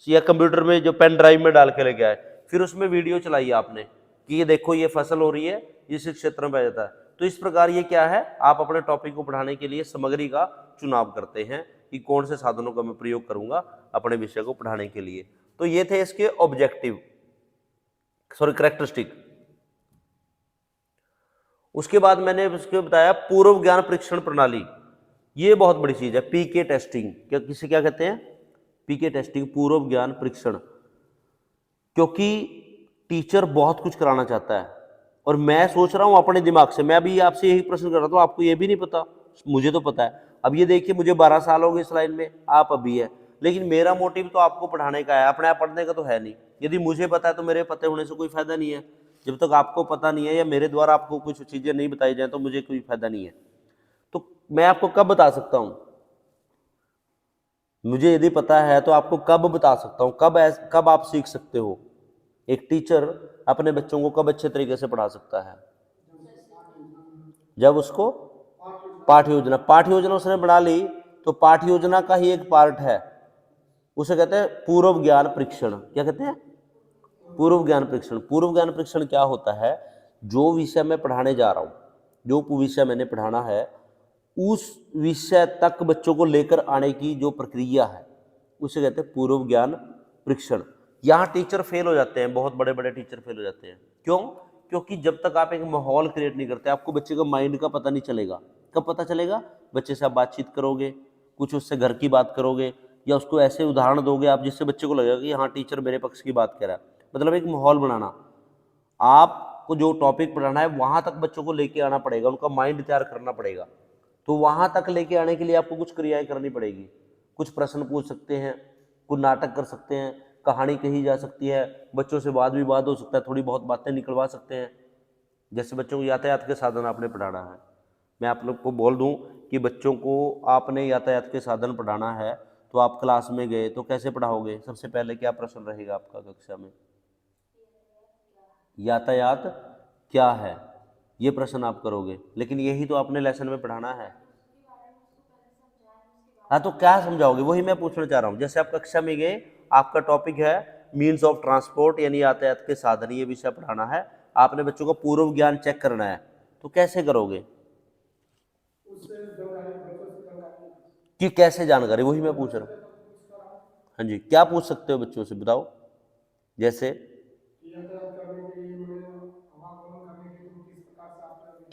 [SPEAKER 1] या कंप्यूटर में जो पेन ड्राइव में डाल के लेके आए, फिर उसमें वीडियो चलाई आपने कि ये देखो ये फसल हो रही है, इस क्षेत्र में पाया जाता है। तो इस प्रकार ये क्या है, आप अपने टॉपिक को पढ़ाने के लिए सामग्री का चुनाव करते हैं, कि कौन से साधनों का मैं प्रयोग करूंगा अपने विषय को पढ़ाने के लिए। तो ये थे इसके ऑब्जेक्टिव, सॉरी कैरेक्टरिस्टिक। उसके बाद मैंने उसके बताया पूर्व ज्ञान परीक्षण प्रणाली, ये बहुत बड़ी चीज है। पीके टेस्टिंग, किसे क्या कहते हैं? पीके टेस्टिंग, पूर्व ज्ञान परीक्षण। क्योंकि टीचर बहुत कुछ कराना चाहता है और मैं सोच रहा हूं अपने दिमाग से, मैं भी आपसे यही प्रश्न कर रहा था, आपको ये भी नहीं पता, मुझे तो पता है। अब ये देखिए, मुझे 12 साल हो गए इस लाइन में, आप अभी है, लेकिन मेरा मोटिव तो आपको पढ़ाने का है, अपने आप पढ़ने का तो है नहीं। यदि मुझे पता है तो मेरे पते होने से कोई फायदा नहीं है। जब तक आपको पता नहीं है या मेरे द्वारा आपको कुछ चीजें नहीं बताई जाए तो मुझे कोई फायदा नहीं है। तो मैं आपको कब बता सकता हूं? मुझे यदि पता है तो आपको कब बता सकता हूं, कब आप सीख सकते हो। एक टीचर अपने बच्चों को कब अच्छे तरीके से पढ़ा सकता है? जब उसको पाठ्य योजना उसने बना ली, तो पाठ्य योजना का ही एक पार्ट है, उसे कहते हैं पूर्व ज्ञान परीक्षण। क्या कहते हैं? पूर्व ज्ञान परीक्षण। पूर्व ज्ञान परीक्षण क्या होता है? जो विषय मैं पढ़ाने जा रहा हूं, जो विषय मैंने पढ़ाना है, उस विषय तक बच्चों को लेकर आने की जो प्रक्रिया है उसे कहते हैं पूर्व ज्ञान परीक्षण। यहाँ टीचर फेल हो जाते हैं, बहुत बड़े बड़े टीचर फेल हो जाते हैं। क्यों? क्योंकि जब तक आप एक माहौल क्रिएट नहीं करते, आपको बच्चे का माइंड का पता नहीं चलेगा। कब पता चलेगा? बच्चे से आप बातचीत करोगे, कुछ उससे घर की बात करोगे, या उसको ऐसे उदाहरण दोगे आप जिससे बच्चे को लगेगा कि हाँ टीचर मेरे पक्ष की बात कर रहा है। मतलब एक माहौल बनाना, आपको जो टॉपिक पढ़ाना है वहां तक बच्चों को लेके आना पड़ेगा, उनका माइंड तैयार करना पड़ेगा। तो वहां तक लेके आने के लिए आपको कुछ क्रियाएं करनी पड़ेगी। कुछ प्रश्न पूछ सकते हैं, कुछ नाटक कर सकते हैं, कहानी कही जा सकती है, बच्चों से वाद विवाद हो सकता है, थोड़ी बहुत बातें निकलवा सकते हैं। जैसे बच्चों को यातायात के साधन आपने पढ़ाना है, मैं आप लोग को बोल दूं कि बच्चों को आपने यातायात के साधन पढ़ाना है, तो आप क्लास में गए तो कैसे पढ़ाओगे? सबसे पहले क्या प्रश्न रहेगा आपका कक्षा में? यातायात क्या है, ये प्रश्न आप करोगे। लेकिन यही तो आपने लेसन में पढ़ाना है। हाँ, तो क्या समझाओगे? वही मैं पूछना चाह रहा हूँ। जैसे आप कक्षा में गए, आपका टॉपिक है मीन्स ऑफ ट्रांसपोर्ट यानी यातायात के साधन, ये विषय पढ़ाना है, आपने बच्चों का पूर्व ज्ञान चेक करना है, तो कैसे करोगे? कि कैसे जानकारी, वही मैं पूछ रहा हूँ। हाँ जी, क्या पूछ सकते हो बच्चों से, बताओ। जैसे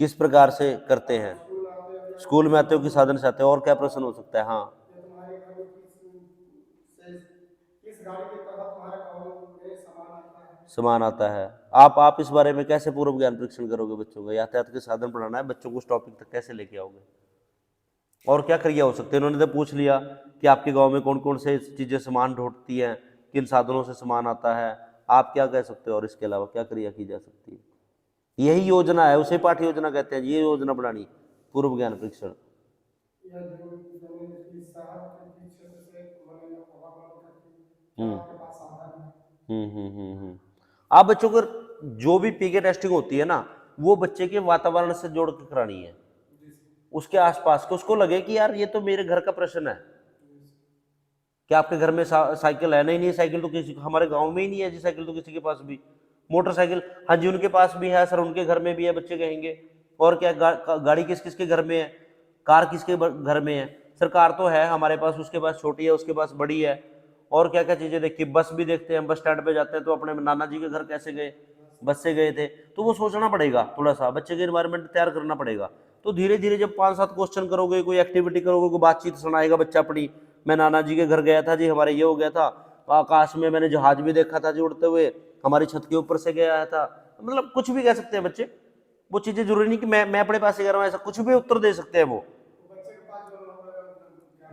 [SPEAKER 1] किस प्रकार से करते हैं, स्कूल में आते हो, किस साधन से आते हो, और क्या प्रश्न हो सकता है? हाँ, सामान आता है। आप इस बारे में कैसे पूर्व ज्ञान परीक्षण करोगे बच्चों का? यातायात के साधन पढ़ाना है बच्चों को, उस टॉपिक तक कैसे लेके आओगे? और क्या क्रिया हो सकती है? उन्होंने तो पूछ लिया कि आपके गांव में कौन कौन से चीजें सामान ढोती हैं, किन साधनों से सामान आता है, आप क्या कह सकते हो? और इसके अलावा क्या क्रिया की जा सकती है? यही योजना है, उसे पाठ्य योजना कहते हैं। ये योजना बनानी पूर्व ज्ञान परीक्षण। आप बच्चों को जो भी पीके टेस्टिंग होती है ना, वो बच्चे के वातावरण से जोड़ के करानी है, उसके आसपास के, उसको लगे कि यार ये तो मेरे घर का प्रश्न है। क्या आपके घर में साइकिल है? नहीं, साइकिल तो किसी, हमारे गांव में ही नहीं है जी साइकिल, तो किसी के पास भी। मोटरसाइकिल, हाँ जी उनके पास भी है सर, उनके घर में भी है, बच्चे कहेंगे। और क्या, गाड़ी किस किस के घर में है? कार किसके घर में है? सर कार तो है हमारे पास, उसके पास छोटी है, उसके पास बड़ी है। और क्या क्या चीजें देखिए, बस भी देखते हैं, बस स्टैंड पे जाते हैं तो अपने नाना जी के घर कैसे गए? बस से गए थे। तो वो सोचना पड़ेगा, थोड़ा सा बच्चे के एनवायरमेंट तैयार करना पड़ेगा। तो धीरे धीरे जब 5-7 क्वेश्चन करोगे, कोई एक्टिविटी करोगे, कोई बातचीत सुनाएगा बच्चा अपनी, मैं नाना जी के घर गया था जी, हमारे ये हो गया था, आकाश में मैंने जहाज भी देखा था जी उड़ते हुए, हमारी छत के ऊपर से गया था। मतलब कुछ भी कह सकते हैं बच्चे, वो चीजें जरूरी नहीं कि मैं अपने पास ही कर रहा हूं, ऐसा कुछ भी उत्तर दे सकते हैं वो।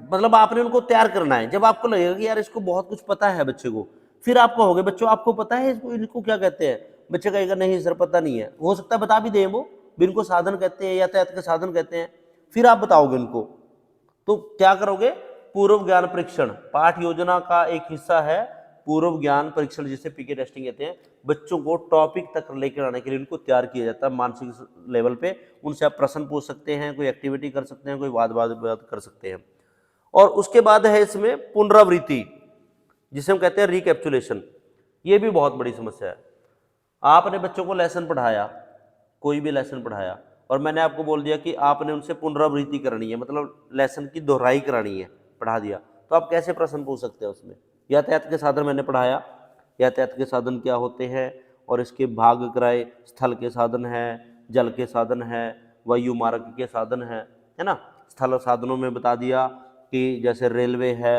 [SPEAKER 1] मतलब आपने उनको तैयार करना है। जब आपको लगेगा कि यार इसको बहुत कुछ पता है बच्चे को, फिर आप कहोगे बच्चों आपको पता है इसको, इनको क्या कहते हैं? बच्चे कहेगा नहीं सर पता नहीं है। हो सकता है बता भी दें वो, इनको साधन कहते हैं, यातायात के साधन कहते हैं। फिर आप बताओगे उनको, तो क्या करोगे? पूर्व ज्ञान परीक्षण पाठ योजना का एक हिस्सा है, पूर्व ज्ञान परीक्षण जिसे पीके टेस्टिंग कहते हैं। बच्चों को टॉपिक तक लेकर आने के लिए उनको तैयार किया जाता है मानसिक लेवल पे। उनसे आप प्रश्न पूछ सकते हैं, कोई एक्टिविटी कर सकते हैं, कोई वाद कर सकते हैं। और उसके बाद है इसमें पुनरावृत्ति, जिसे हम कहते हैं रिकैप्चुलेशन। ये भी बहुत बड़ी समस्या है। आपने बच्चों को लेसन पढ़ाया, कोई भी लेसन पढ़ाया, और मैंने आपको बोल दिया कि आपने उनसे पुनरावृत्ति करनी है, मतलब लेसन की दोहराई करानी है। पढ़ा दिया, तो आप कैसे प्रश्न पूछ सकते हैं उसमें। यातायात के साधन मैंने पढ़ाया, यातायात के साधन क्या होते हैं और इसके भाग क्रय, स्थल के साधन है, जल के साधन है, वायु मार्ग के साधन है ना। स्थल साधनों में बता दिया कि जैसे रेलवे है,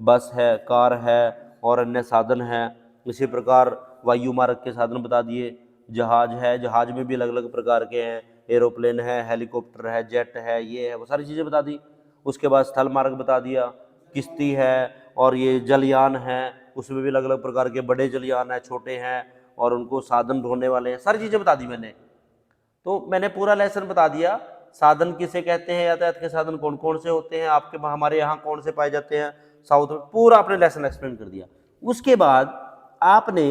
[SPEAKER 1] बस है, कार है और अन्य साधन है। इसी प्रकार वायु मार्ग के साधन बता दिए, जहाज है, जहाज में भी अलग अलग प्रकार के हैं, एरोप्लेन है, हेलीकॉप्टर है, जेट है, ये है, वो सारी चीज़ें बता दी। उसके बाद स्थल मार्ग बता दिया, किश्ती है और ये जलयान है, उसमें भी अलग अलग प्रकार के बड़े जलयान है, छोटे हैं और उनको साधन ढोने वाले हैं, सारी चीज़ें बता दी मैंने। तो मैंने पूरा लेसन बता दिया, साधन किसे कहते हैं, यातायात के साधन कौन कौन से होते हैं, आपके हमारे यहाँ कौन से पाए जाते हैं, साउथ में, पूरा आपने लेसन एक्सप्लेन कर दिया। उसके बाद आपने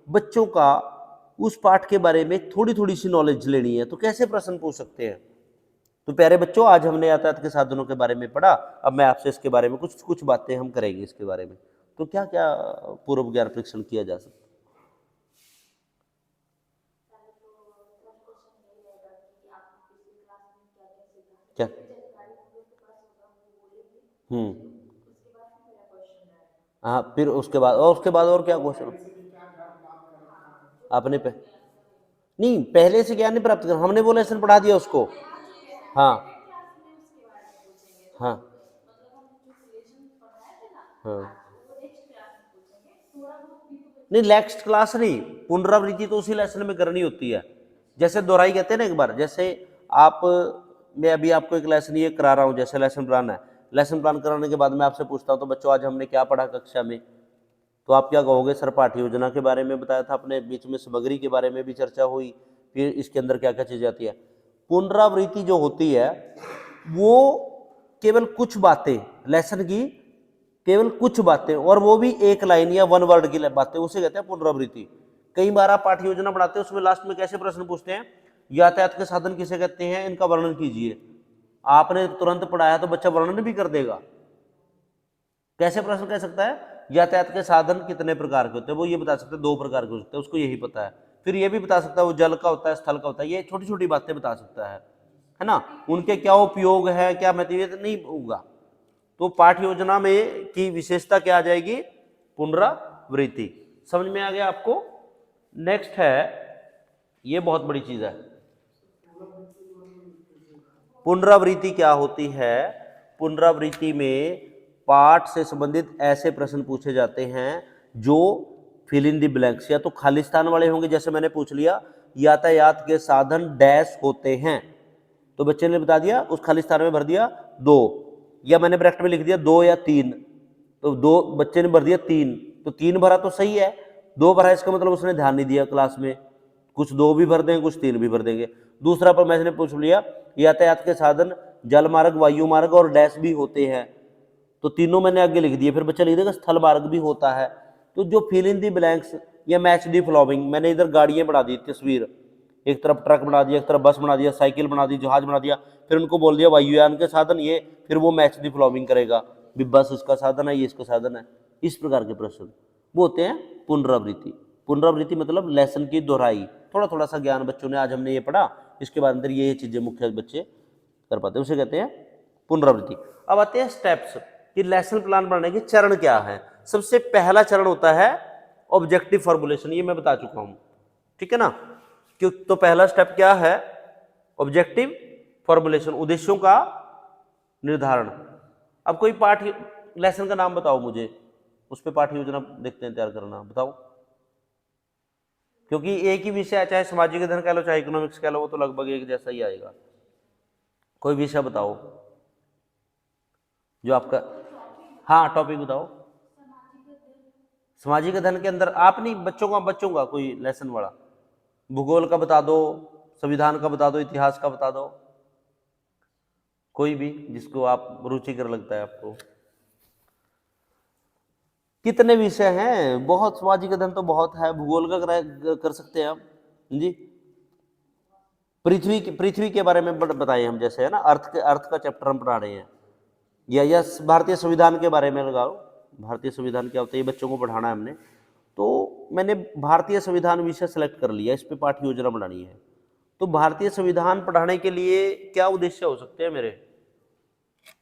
[SPEAKER 1] बच्चों का उस पाठ के बारे में थोड़ी थोड़ी सी नॉलेज लेनी है, तो कैसे प्रश्न पूछ सकते हैं। तो प्यारे बच्चों, आज हमने यातायात के साधनों के बारे में पढ़ा, अब मैं आपसे इसके बारे में कुछ बातें हम करेंगे इसके बारे में। तो क्या क्या पूर्व ज्ञान परीक्षण किया जा सकता है। क्या? हाँ, फिर उसके बाद और क्या क्वेश्चन आपने नहीं, पहले से ज्ञान नहीं प्राप्त कर, हमने वो लेसन पढ़ा दिया उसको। हाँ हाँ हाँ, नहीं नेक्स्ट क्लास नहीं, पुनरावृत्ति तो उसी लेसन में करनी होती है। जैसे दोहराई कहते हैं ना, एक बार जैसे आप, मैं अभी आपको एक लेसन ये करा रहा हूँ, जैसे लेसन प्लान है, लेसन प्लान कराने के बाद मैं आपसे पूछता हूँ तो बच्चों आज हमने क्या पढ़ा कक्षा में, तो आप क्या कहोगे, सर पाठ्य योजना के बारे में बताया था आपने, बीच में सामग्री के बारे में भी चर्चा हुई, फिर इसके अंदर क्या क्या चीज़ आती है। पुनरावृत्ति जो होती है वो केवल कुछ बातें, लेसन की केवल कुछ बातें, और वो भी एक लाइन या वन वर्ड की बातें, उसे कहते हैं पुनरावृत्ति। कई बार आप पाठ्य योजना बनाते हैं, उसमें लास्ट में कैसे प्रश्न पूछते हैं, यातायात के साधन किसे कहते हैं, इनका वर्णन कीजिए। आपने तुरंत पढ़ाया तो बच्चा वर्णन भी कर देगा। कैसे प्रश्न कह सकता है, यातायात के साधन कितने प्रकार के होते हैं, वो ये बता सकते हैं 2 प्रकार के हो सकते हैं, उसको यही पता है। फिर ये भी बता सकता है वो जल का होता है, स्थल का होता है, ये छोटी छोटी बातें बता सकता है ना। उनके क्या उपयोग है, क्या महत्व नहीं होगा। तो पाठ्य योजना में की विशेषता क्या आ जाएगी, पुनरावृत्ति। समझ में आ गया आपको। नेक्स्ट है, ये बहुत बड़ी चीज है, पुनरावृत्ति क्या होती है। पुनरावृत्ति में पाठ से संबंधित ऐसे प्रश्न पूछे जाते हैं जो फिल इन द ब्लैंक्स, या तो खाली स्थान वाले होंगे। जैसे मैंने पूछ लिया यातायात के साधन डैश होते हैं, तो बच्चे ने बता दिया, उस खाली स्थान में भर दिया 2, या मैंने ब्रैकेट में लिख दिया 2 या 3, तो 2 बच्चे ने भर दिया 3, तो 3 भरा तो सही है, 2 भरा इसका मतलब उसने ध्यान नहीं दिया क्लास में, कुछ 2 भी भर देंगे, कुछ 3 भी भर देंगे। दूसरा पर मैंने पूछ लिया यातायात के साधन जल मार्ग, वायु मार्ग और डैश भी होते हैं, तो तीनों मैंने आगे लिख दिए। फिर बच्चा लिख देगा स्थल मार्ग भी होता है। तो जो फिल इन दी ब्लैंक्स या मैच दी फ्लॉविंग, मैंने इधर गाड़ियां बना दी, तस्वीर, एक तरफ ट्रक बना दिया, एक तरफ बस बना दिया, साइकिल बना दी, जहाज बना दिया, फिर उनको बोल दिया वायुयान के साधन ये, फिर वो मैच दी फ्लॉविंग करेगा, भी बस इसका साधन है, ये इसका साधन है। इस प्रकार के प्रश्न वो होते हैं पुनरावृत्ति। पुनरावृत्ति मतलब लेसन की दोहराई, थोड़ा थोड़ा सा ज्ञान बच्चों ने आज हमने ये पढ़ा, इसके बाद अंदर ये चीजें मुख्य बच्चे कर पाते हैं, उसे कहते हैं पुनरावृत्ति। अब आते हैं स्टेप्स कि लेसन प्लान बनाने के चरण क्या है। सबसे पहला चरण होता है ऑब्जेक्टिव फॉर्मुलेशन, ये मैं बता चुका हूं, ठीक है ना। क्यों, तो पहला स्टेप क्या है, ऑब्जेक्टिव फॉर्मुलेशन, उद्देश्यों का निर्धारण। अब कोई पाठ लेसन का नाम बताओ मुझे, उस पर पाठ्य योजना देखते हैं तैयार करना, बताओ। क्योंकि एक ही विषय है, चाहे सामाजिक अध्ययन कह लो चाहे इकोनॉमिक्स कह लो, वो तो लगभग एक जैसा ही आएगा। कोई विषय बताओ जो आपका, हाँ टॉपिक बताओ। सामाजिक अध्ययन के अंदर आप नहीं, बच्चों का कोई लेसन वाला, भूगोल का बता दो, संविधान का बता दो, इतिहास का बता दो, कोई भी जिसको आप रुचिकर लगता है आपको। कितने विषय हैं, बहुत, सामाजिक अध्ययन तो बहुत है, भूगोल का कर सकते हैं आप जी। पृथ्वी के बारे में बताइए हम, जैसे है ना अर्थ का चैप्टर हम पढ़ा रहे हैं, या भारतीय संविधान के बारे में लगाओ, भारतीय संविधान क्या होता है ये बच्चों को पढ़ाना है हमने। तो मैंने भारतीय संविधान विषय सेलेक्ट कर लिया, इस पे पाठ्य योजना बनानी है। तो भारतीय संविधान पढ़ाने के लिए क्या उद्देश्य हो सकते हैं मेरे,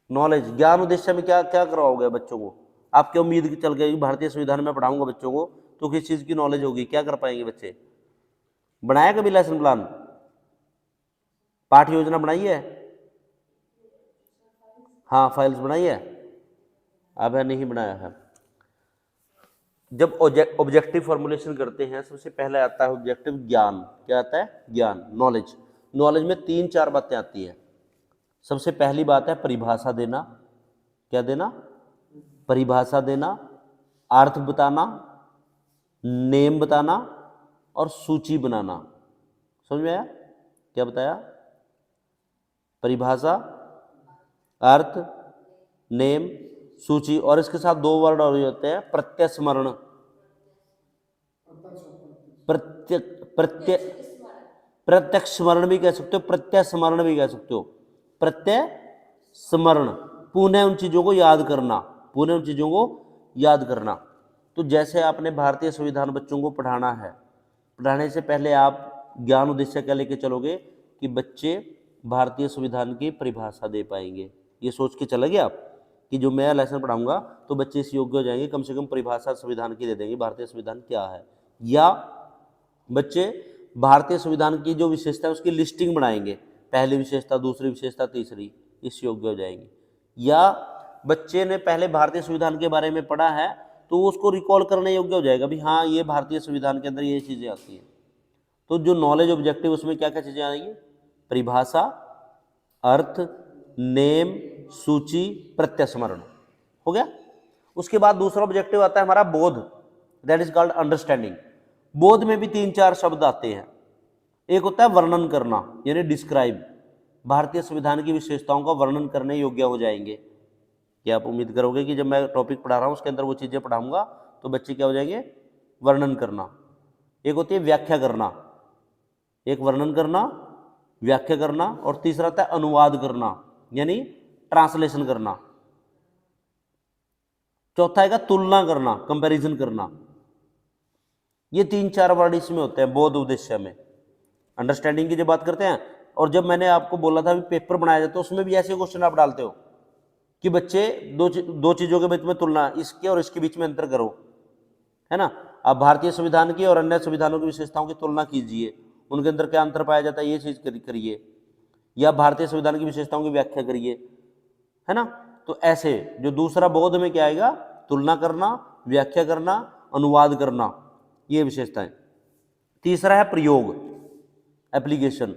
[SPEAKER 1] नॉलेज, ज्ञान उद्देश्य में क्या क्या करवाओगे बच्चों को? आपकी उम्मीद चल गई भारतीय संविधान में पढ़ाऊंगा बच्चों को तो किस चीज की नॉलेज होगी, क्या कर पाएंगे बच्चे? बनाया कभी लेसन प्लान, पाठ योजना बनाई है? हाँ फाइल्स बनाई है, अब नहीं बनाया है। जब ऑब्जेक्टिव फॉर्मुलेशन करते हैं सबसे पहले आता है ऑब्जेक्टिव ज्ञान। क्या आता है? ज्ञान, नॉलेज। नॉलेज में 3-4 बातें आती है। सबसे पहली बात है परिभाषा देना। क्या देना? परिभाषा देना, अर्थ बताना, नेम बताना और सूची बनाना। समझ में आया? क्या बताया? परिभाषा, अर्थ, नेम, सूची, और इसके साथ 2 वर्ड और होते हैं, प्रत्यस्मरण। प्रत्यक्ष स्मरण भी कह सकते हो, प्रत्यस्मरण भी कह सकते हो। प्रत्यस्मरण, पुनः उन चीजों को याद करना, पुनः उन चीजों को याद करना। तो जैसे आपने भारतीय संविधान बच्चों को पढ़ाना है, पढ़ाने से पहले आप ज्ञान उद्देश्य क्या लेके चलोगे कि बच्चे भारतीय संविधान की परिभाषा दे पाएंगे। ये सोच के चलोगे आप कि जो मैं लेसन पढ़ाऊंगा तो बच्चे इस योग्य हो जाएंगे, कम से कम परिभाषा संविधान की दे देंगे, भारतीय संविधान क्या है। या बच्चे भारतीय संविधान की जो विशेषता है उसकी लिस्टिंग बनाएंगे, पहली विशेषता, दूसरी विशेषता, तीसरी, इस योग्य हो जाएंगे। या बच्चे ने पहले भारतीय संविधान के बारे में पढ़ा है तो उसको रिकॉल करने योग्य हो जाएगा भी हाँ ये भारतीय संविधान के अंदर ये चीज़ें आती हैं। तो जो नॉलेज ऑब्जेक्टिव उसमें क्या क्या चीज़ें आएंगी? परिभाषा, अर्थ, नेम, सूची, प्रत्यस्मरण। हो गया। उसके बाद दूसरा ऑब्जेक्टिव आता है हमारा बोध, दैट इज कॉल्ड अंडरस्टैंडिंग। बोध में भी 3-4 शब्द आते हैं। एक होता है वर्णन करना, यानी डिस्क्राइब, भारतीय संविधान की विशेषताओं का वर्णन करने योग्य हो जाएंगे। क्या आप उम्मीद करोगे कि जब मैं टॉपिक पढ़ा रहा हूँ उसके अंदर वो चीज़ें पढ़ाऊंगा तो बच्चे क्या हो जाएंगे? वर्णन करना। एक होती है व्याख्या करना, एक वर्णन करना, व्याख्या करना, और तीसरा आता है अनुवाद करना, यानी ट्रांसलेशन करना। चौथा आएगा तुलना करना, कंपैरिजन करना। ये 3-4 वर्ड इसमें होते हैं बोध उद्देश्य में। अंडरस्टैंडिंग की जब बात करते हैं, और जब मैंने आपको बोला था पेपर बनाया जाता है उसमें भी ऐसे क्वेश्चन आप डालते हो कि बच्चे दो चीजों के बीच में तुलना, इसके और इसके बीच में अंतर करो, है ना। आप भारतीय संविधान की और अन्य संविधानों की विशेषताओं की तुलना कीजिए, उनके अंदर क्या अंतर पाया जाता है ये चीज करिए, या भारतीय संविधान की विशेषताओं की व्याख्या करिए, है ना। तो ऐसे जो दूसरा बोध में क्या आएगा? तुलना करना, व्याख्या करना, अनुवाद करना, ये विशेषताएं। तीसरा है प्रयोग, एप्लीकेशन।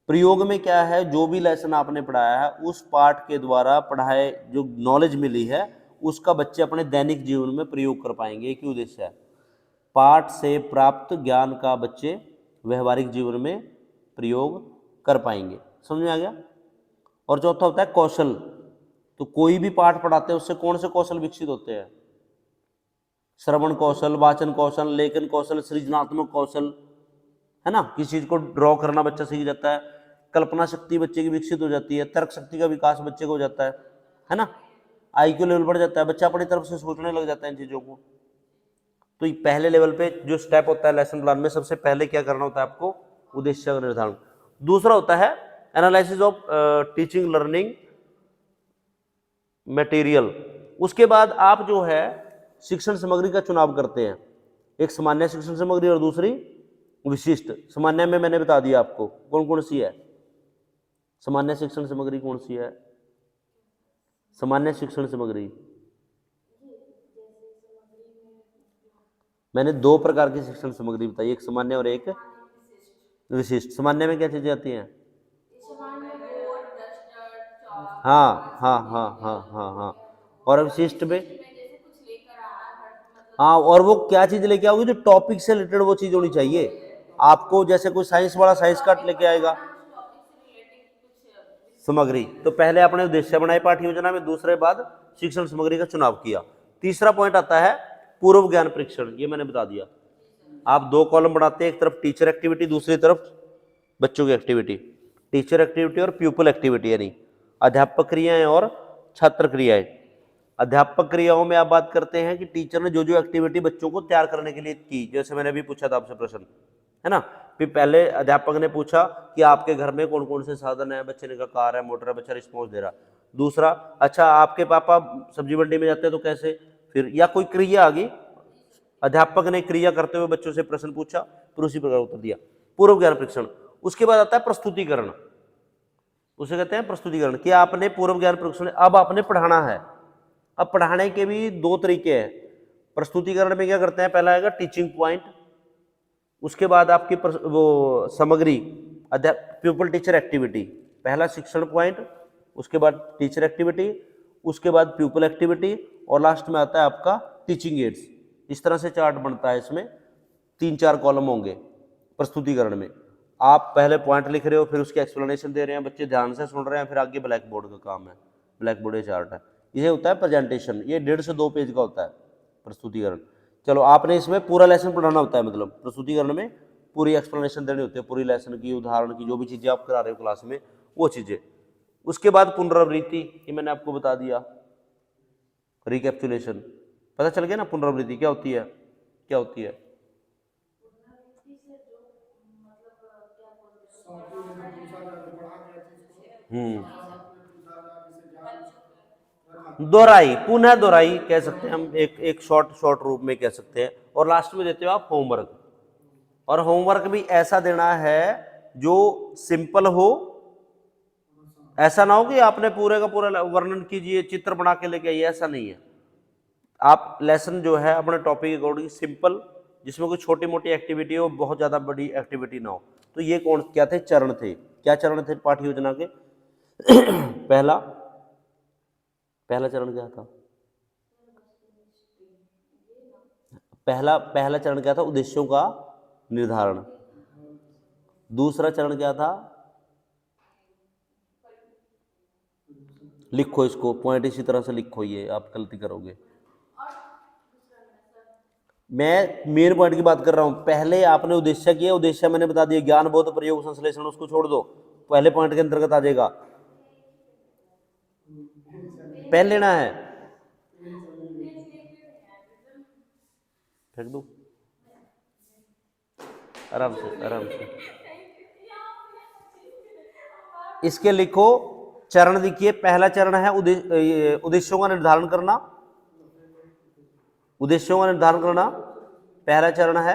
[SPEAKER 1] प्रयोग में क्या है? जो भी लेसन आपने पढ़ाया है उस पाठ के द्वारा पढ़ाए जो नॉलेज मिली है उसका बच्चे अपने दैनिक जीवन में प्रयोग कर पाएंगे। एक ही उद्देश्य है, पाठ से प्राप्त ज्ञान का बच्चे व्यवहारिक जीवन में प्रयोग कर पाएंगे। समझ में आ गया। और चौथा होता है कौशल। तो कोई भी पाठ पढ़ाते हैं उससे कौन से कौशल विकसित होते हैं? श्रवण कौशल, वाचन कौशल, लेखन कौशल, सृजनात्मक कौशल, है ना। किसी चीज को ड्रॉ करना बच्चा सीख जाता है, कल्पना शक्ति बच्चे की विकसित हो जाती है, तर्क शक्ति का विकास बच्चे को हो जाता है ना। आईक्यू लेवल बढ़ जाता है, बच्चा अपनी तरफ से सोचने लग जाता है इन चीजों को। तो पहले लेवल पे जो स्टेप होता है लेसन प्लान में, सबसे पहले क्या करना होता है आपको? उद्देश्य का निर्धारण। दूसरा होता है analysis of teaching learning material. उसके बाद आप जो है शिक्षण सामग्री का चुनाव करते हैं, एक सामान्य शिक्षण सामग्री और दूसरी विशिष्ट। सामान्य में मैंने बता दिया आपको कौन कौन सी है। सामान्य शिक्षण सामग्री कौन सी है? सामान्य शिक्षण सामग्री मैंने 2 प्रकार की शिक्षण सामग्री बताई, एक सामान्य और एक विशिष्ट। सामान्य में क्या चीजें आती हैं? हाँ हाँ हाँ हाँ हाँ हाँ। और विशिष्ट में हाँ, और वो क्या चीज लेके आओगे? जो टॉपिक से रिलेटेड वो चीज होनी चाहिए। आपको जैसे कोई साइंस वाला साइंस का लेके आएगा सामग्री, तो पहले आपने उद्देश्य बनाए पाठ योजना में, दूसरे बाद शिक्षण सामग्री का चुनाव किया। तीसरा पॉइंट आता है पूर्व ज्ञान परीक्षण। ये मैंने बता दिया, आप 2 कॉलम बनाते हैं, एक तरफ टीचर एक्टिविटी, दूसरी तरफ बच्चों की एक्टिविटी। टीचर एक्टिविटी और प्यूपल एक्टिविटी, यानी अध्यापक क्रियाएं और छात्र क्रियाएं। अध्यापक क्रियाओं में आप बात करते हैं कि टीचर ने जो जो एक्टिविटी बच्चों को तैयार करने के लिए की, जैसे मैंने अभी पूछा था आपसे प्रश्न, है ना। फिर पहले अध्यापक ने पूछा कि आपके घर में कौन कौन से साधन है, बच्चे ने कहा कार है, मोटर है, बच्चा रिस्पॉन्स दे रहा। दूसरा, अच्छा आपके पापा सब्जी मंडी में जाते हैं तो कैसे, फिर या कोई क्रिया आ गई, अध्यापक ने क्रिया करते हुए बच्चों से प्रश्न पूछा, फिर उसी प्रकार उत्तर दिया, पूर्व ज्ञान परीक्षण। उसके बाद आता है प्रस्तुतिकरण, उसे कहते हैं प्रस्तुतिकरण, कि आपने पूर्व ज्ञान परीक्षण, अब आपने पढ़ाना है। अब पढ़ाने के भी दो तरीके हैं। प्रस्तुतिकरण में क्या करते हैं, पहला आएगा टीचिंग पॉइंट, उसके बाद आपकी वो सामग्री, प्यूपल टीचर एक्टिविटी, पहला शिक्षण पॉइंट, उसके बाद टीचर एक्टिविटी, उसके बाद प्यूपल एक्टिविटी, और लास्ट में आता है आपका टीचिंग एड्स। इस तरह से चार्ट बनता है, इसमें 3-4 कॉलम होंगे प्रस्तुतिकरण में। आप पहले पॉइंट लिख रहे हो, फिर उसकी एक्सप्लेनेशन दे रहे हैं, बच्चे ध्यान से सुन रहे हैं, फिर आगे ब्लैक बोर्ड का काम है, ब्लैक बोर्ड चार्ट है। ये होता है प्रेजेंटेशन, ये 1.5 से 2 पेज का होता है प्रस्तुतिकरण। चलो, आपने इसमें पूरा लेसन पढ़ाना होता है, मतलब प्रस्तुतिकरण में पूरी एक्सप्लेनेशन देनी होती है, पूरी लेसन की, उदाहरण की, जो भी चीज़ें आप करा रहे हो क्लास में वो चीज़ें। उसके बाद पुनरावृत्ति, ये मैंने आपको बता दिया, रिकैप्चुलेशन, पता चल गया ना पुनरावृत्ति क्या होती है, क्या होती है। दोहराई, पुनः दोहराई कह सकते हैं हम, एक शॉर्ट रूप में कह सकते हैं। और लास्ट में देते हो आप होमवर्क, और होमवर्क भी ऐसा देना है जो सिंपल हो, ऐसा ना हो कि आपने पूरे का पूरा वर्णन कीजिए, चित्र बना के लेके आइए, ऐसा नहीं है। आप लेसन जो है अपने टॉपिक के अकॉर्डिंग सिंपल, जिसमें कोई छोटी मोटी एक्टिविटी हो, बहुत ज़्यादा बड़ी एक्टिविटी ना हो। तो ये कौन क्या थे, चरण थे, क्या चरण थे पाठ्य योजना के। पहला चरण क्या था, पहला चरण क्या था, उद्देश्यों का निर्धारण। दूसरा चरण क्या था, लिखो इसको, पॉइंट इसी तरह से लिखो, ये आप गलती करोगे। मैं मेन पॉइंट की बात कर रहा हूं, पहले आपने उद्देश्य किया, उद्देश्य मैंने बता दिया, ज्ञान बोध प्रयोग संश्लेषण, उसको छोड़ दो, पहले पॉइंट के अंतर्गत आ जाएगा। पेन लेना है, फेंक दो, आराम से आराम से। इसके लिखो, चरण लिखिए, पहला चरण है उद्देश्यों का निर्धारण करना, उद्देश्यों का निर्धारण करना पहला चरण है।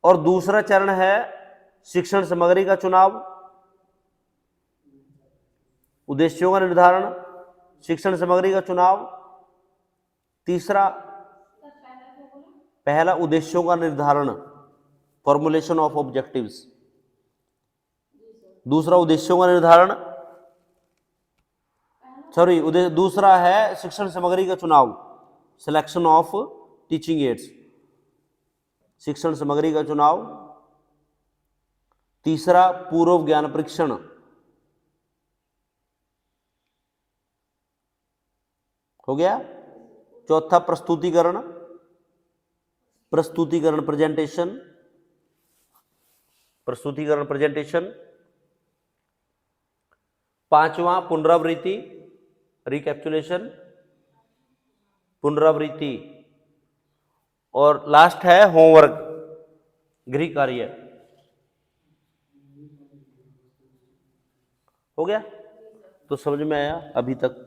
[SPEAKER 1] और दूसरा चरण है शिक्षण सामग्री का चुनाव, उद्देश्यों का निर्धारण, शिक्षण सामग्री का चुनाव। तीसरा, पहला उद्देश्यों का निर्धारण, फॉर्मुलेशन ऑफ ऑब्जेक्टिव्स। दूसरा उद्देश्यों का निर्धारण, सॉरी, दूसरा है शिक्षण सामग्री का चुनाव, सिलेक्शन ऑफ टीचिंग एड्स, शिक्षण सामग्री का चुनाव। तीसरा पूर्व ज्ञान परीक्षण, हो गया। चौथा प्रस्तुतिकरण, प्रेजेंटेशन, प्रस्तुतिकरण प्रेजेंटेशन। पांचवा पुनरावृत्ति, रिकैप्चुलेशन, पुनरावृत्ति। और लास्ट है होमवर्क, गृह कार्य। हो गया, तो समझ में आया। अभी तक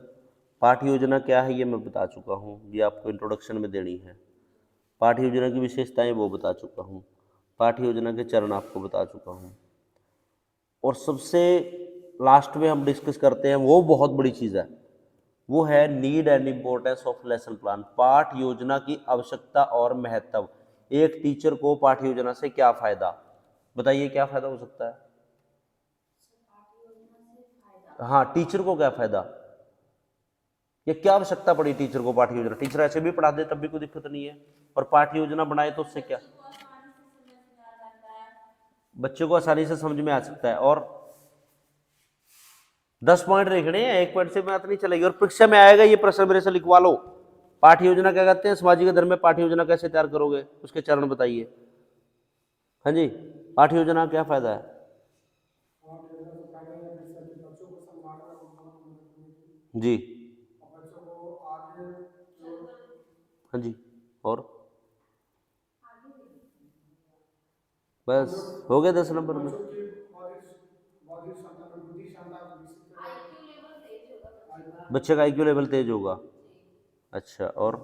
[SPEAKER 1] पाठ्य योजना क्या है ये मैं बता चुका हूँ, ये आपको इंट्रोडक्शन में देनी है। पाठ्य योजना की विशेषताएं वो बता चुका हूँ, पाठ्य योजना के चरण आपको बता चुका हूँ। और सबसे लास्ट में हम डिस्कस करते हैं, वो बहुत बड़ी चीज़ है, वो है need and importance of lesson plan, पाठ्य योजना की आवश्यकता और महत्व। एक टीचर को पाठ्य योजना से क्या फायदा, बताइए क्या फायदा हो सकता है। हाँ, टीचर को क्या फायदा, ये क्या आवश्यकता पड़ी टीचर को पाठ्य योजना, टीचर ऐसे भी पढ़ा दे तब भी कोई दिक्कत नहीं है, और पाठ्य योजना बनाए तो उससे क्या, बच्चे को आसानी से समझ में आ सकता है। और 10 पॉइंट लिखने हैं, 1 पॉइंट से बात नहीं चलेगी। और परीक्षा में आएगा ये प्रश्न, मेरे से लिखवा लो, पाठ्य योजना क्या कहते हैं, सामाजिक धर्म में पाठ्य योजना कैसे तैयार करोगे, उसके चरण बताइए। हाँ जी, पाठ्य योजना क्या फायदा है। जी, हाँ जी, और बस हो गया 10 नंबर में। बच्चे का IQ लेवल तेज होगा। अच्छा, और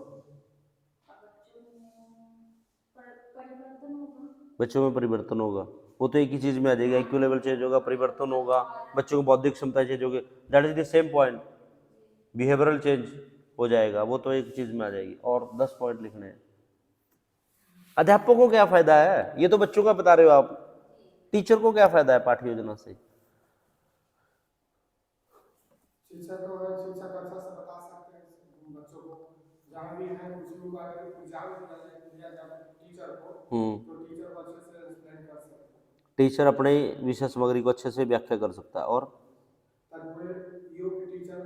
[SPEAKER 1] बच्चों में परिवर्तन होगा, वो तो एक ही चीज में आ जाएगी, IQ लेवल चेंज होगा, परिवर्तन होगा, बच्चों की बौद्धिक क्षमता चेंज होगी, that is the same point, behavioural change हो जाएगा, वो तो एक चीज में आ जाएगी। और 10 पॉइंट लिखने हैं। अध्यापकों को क्या फायदा है, ये तो बच्चों का बता रहे हो आप, टीचर को क्या फायदा है पाठ्य योजना से?
[SPEAKER 2] शिक्षक अच्छा से बता सकते हैं बच्चों को, जहाँ भी है कुछ लोग अगर एग्जाम दिया जाए टीचर को, तो टीचर को अच्छे से एक्सप्लेन कर सकते हैं,
[SPEAKER 1] टीचर अपने विषय सामग्री को अच्छे से व्याख्या कर सकता है, और
[SPEAKER 2] ताकि योग्य टीचर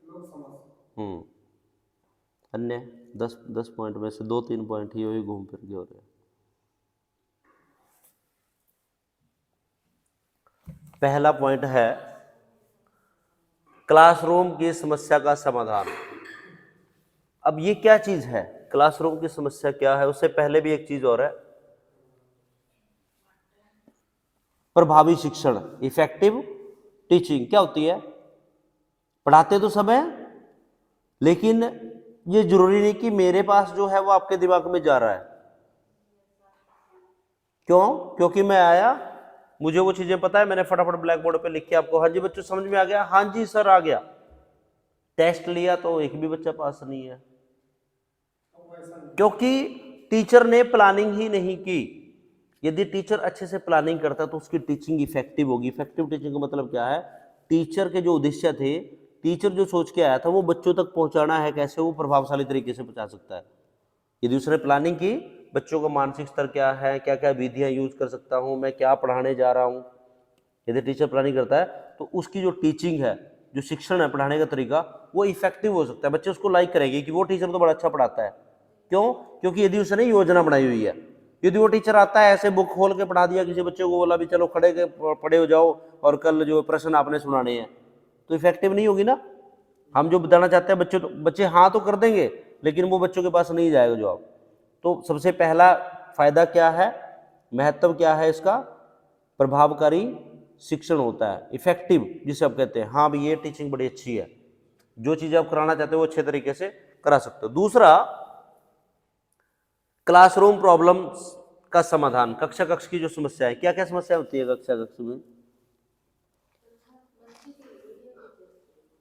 [SPEAKER 2] लोग समझ सकें।
[SPEAKER 1] अन्य 10 पॉइंट में से 2-3 पॉइंट ही वही घूम फिर के हो रहे हैं। पहला पॉइंट है क्लासरूम की समस्या का समाधान। अब ये क्या चीज है, क्लासरूम की समस्या क्या है? उससे पहले भी एक चीज और है, प्रभावी शिक्षण, इफेक्टिव टीचिंग। क्या होती है? पढ़ाते तो सब है, लेकिन ये जरूरी नहीं कि मेरे पास जो है वो आपके दिमाग में जा रहा है। क्यों? क्योंकि मैं आया, मुझे वो चीजें पता है, मैंने फटाफट ब्लैक बोर्ड पे लिख के आपको, हाँ जी बच्चों समझ में आ गया, हाँ जी सर आ गया। टेस्ट लिया तो एक भी बच्चा पास नहीं है, क्योंकि टीचर ने प्लानिंग ही नहीं की। यदि टीचर अच्छे से प्लानिंग करता तो उसकी टीचिंग इफेक्टिव होगी। इफेक्टिव टीचिंग का मतलब क्या है? टीचर के जो उद्देश्य थे, टीचर जो सोच के आया था वो बच्चों तक पहुंचाना है, कैसे वो प्रभावशाली तरीके से पहुंचा सकता है। यदि उसने प्लानिंग की, बच्चों का मानसिक स्तर क्या है, क्या क्या विधियां यूज कर सकता हूं, मैं क्या पढ़ाने जा रहा हूं, यदि टीचर प्लानिंग करता है तो उसकी जो टीचिंग है, जो शिक्षण है, पढ़ाने का तरीका, वो इफेक्टिव हो सकता है। बच्चे उसको लाइक करेंगे कि वो टीचर तो बड़ा अच्छा पढ़ाता है। क्यों? क्योंकि यदि उसने योजना बनाई हुई है। यदि वो टीचर आता है ऐसे बुक खोल के पढ़ा दिया, किसी बच्चे को बोला भी चलो खड़े के पढ़े हो जाओ और कल जो प्रश्न आपने सुनाने हैं, तो इफेक्टिव नहीं होगी ना। हम जो बताना चाहते हैं बच्चे हाँ तो कर देंगे, लेकिन वो बच्चों के पास नहीं जाएगा जवाब। तो सबसे पहला फायदा क्या है, महत्व क्या है इसका? प्रभावकारी शिक्षण होता है, इफेक्टिव, जिसे आप कहते हैं हाँ भी ये टीचिंग बड़ी अच्छी है, जो चीज आप कराना चाहते हो वो अच्छे तरीके से करा सकते हो। दूसरा, क्लासरूम प्रॉब्लम का समाधान, कक्षा कक्ष की जो समस्या है, क्या क्या समस्या होती है कक्षा कक्ष में?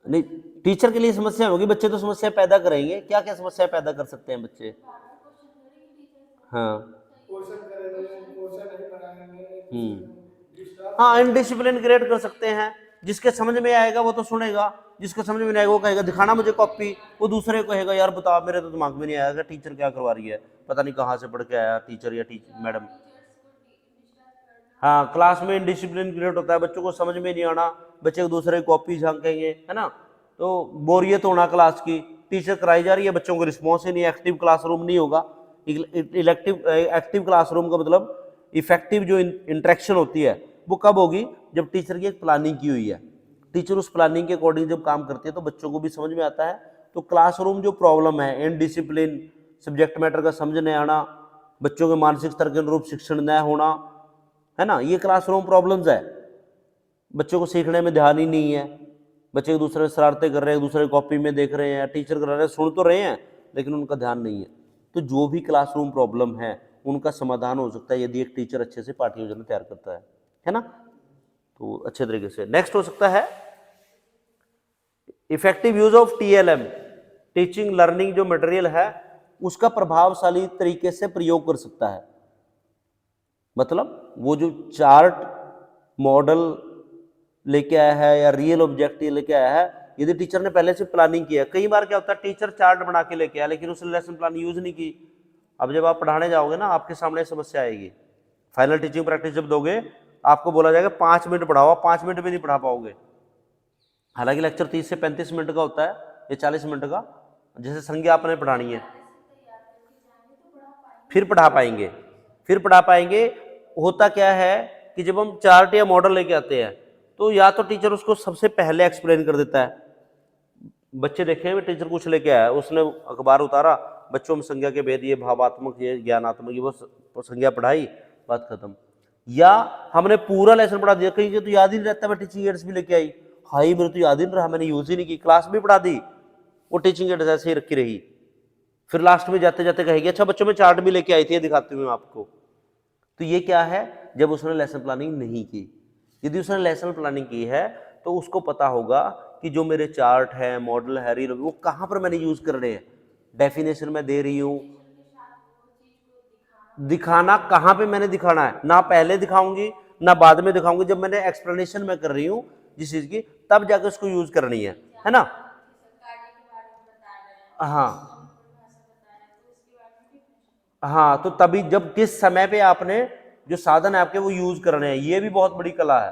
[SPEAKER 1] नहीं, टीचर के लिए समस्या होगी, बच्चे तो समस्या पैदा करेंगे। क्या क्या समस्या पैदा कर सकते हैं बच्चे? हाँ, हाँ, इनडिसिप्लिन क्रिएट कर सकते हैं। जिसके समझ में आएगा वो तो सुनेगा, जिसको समझ में नहीं आएगा वो कहेगा दिखाना मुझे कॉपी, वो दूसरे को कहेगा यार बता, मेरे तो दिमाग में नहीं आएगा टीचर क्या करवा रही है, पता नहीं कहाँ से पढ़ के आया टीचर या टीचर मैडम। हाँ, क्लास में इनडिसिप्लिन क्रिएट होता है, बच्चों को समझ में नहीं आना, बच्चे को दूसरे की कॉपी झांकेंगे, है ना, तो बोरियत होना क्लास की, टीचर कराई जा रही है, बच्चों को रिस्पॉन्स ही नहीं, एक्टिव क्लासरूम नहीं होगा। एक्टिव क्लासरूम का मतलब इफेक्टिव जो इंटरेक्शन होती है वो कब होगी? जब टीचर की एक प्लानिंग की हुई है, टीचर उस प्लानिंग के अकॉर्डिंग जब काम करती है तो बच्चों को भी समझ में आता है। तो क्लासरूम जो प्रॉब्लम है, इनडिसिप्लिन, सब्जेक्ट मैटर का समझ नहीं आना, बच्चों के मानसिक स्तर के अनुरूप शिक्षण न होना, है ना, ये क्लासरूम प्रॉब्लम्स है। बच्चों को सीखने में ध्यान ही नहीं है, बच्चे एक दूसरे से शरारतें कर रहे हैं, एक दूसरे कॉपी में देख रहे हैं, टीचर करा रहे हैं, सुन तो रहे हैं लेकिन उनका ध्यान नहीं है। तो जो भी क्लासरूम प्रॉब्लम है उनका समाधान हो सकता है यदि एक टीचर अच्छे से पाठ्य योजना तैयार करता है ना, तो अच्छे तरीके से। नेक्स्ट हो सकता है effective use of TLM, teaching learning जो मटेरियल है उसका प्रभावशाली तरीके से प्रयोग कर सकता है। मतलब वो जो चार्ट मॉडल लेके आया है या रियल ऑब्जेक्टिव लेके आया है, यदि टीचर ने पहले से प्लानिंग किया, कई बार क्या होता है टीचर चार्ट बना के लेके आया लेकिन उसने लेसन प्लान यूज नहीं की। अब जब आप पढ़ाने जाओगे ना, आपके सामने समस्या आएगी। फाइनल टीचिंग प्रैक्टिस जब दोगे आपको बोला जाएगा 5 मिनट पढ़ाओ, 5 मिनट भी नहीं पढ़ा पाओगे। हालांकि लेक्चर 30 से 35 मिनट का होता है या 40 मिनट का, जैसे संज्ञा आपने पढ़ानी है, फिर पढ़ा पाएंगे। होता क्या है कि जब हम चार्ट या मॉडल लेके आते हैं तो या तो टीचर उसको सबसे पहले एक्सप्लेन कर देता है, बच्चे देखे टीचर कुछ लेके आया, उसने अखबार उतारा, बच्चों में संज्ञा के भेद, ये भावात्मक, ये ज्ञानात्मक, ये वो संज्ञा पढ़ाई, बात खत्म। या हमने पूरा लेसन पढ़ा दिया, कहीं तो याद ही नहीं रहता, मैं टीचिंग एड्स भी लेके आई, भाई मेरे तो याद ही नहीं रहा, मैंने यूज ही नहीं की, क्लास भी पढ़ा दी, वो टीचिंग एड्स ऐसे ही रखी रही। फिर लास्ट में जाते जाते कहेगी अच्छा बच्चों में चार्ट भी लेके आई थी, ये दिखाती हूँ मैं आपको। तो ये क्या है, जब उसने लेसन प्लानिंग नहीं की। यदि उसने लेसन प्लानिंग की है तो उसको पता होगा कि जो मेरे चार्ट है, मॉडल है, रील, वो कहाँ पर मैंने यूज कर रहे हैं, डेफिनेशन में दे रही हूँ, दिखाना कहाँ पे मैंने दिखाना है, ना पहले दिखाऊंगी ना बाद में दिखाऊंगी, जब मैंने एक्सप्लेनेशन में कर रही हूँ जिस चीज की, तब जाकर उसको यूज करनी है ना। हाँ हाँ, तो तभी जब किस समय पे आपने जो साधन है आपके वो यूज करने हैं, ये भी बहुत बड़ी कला है।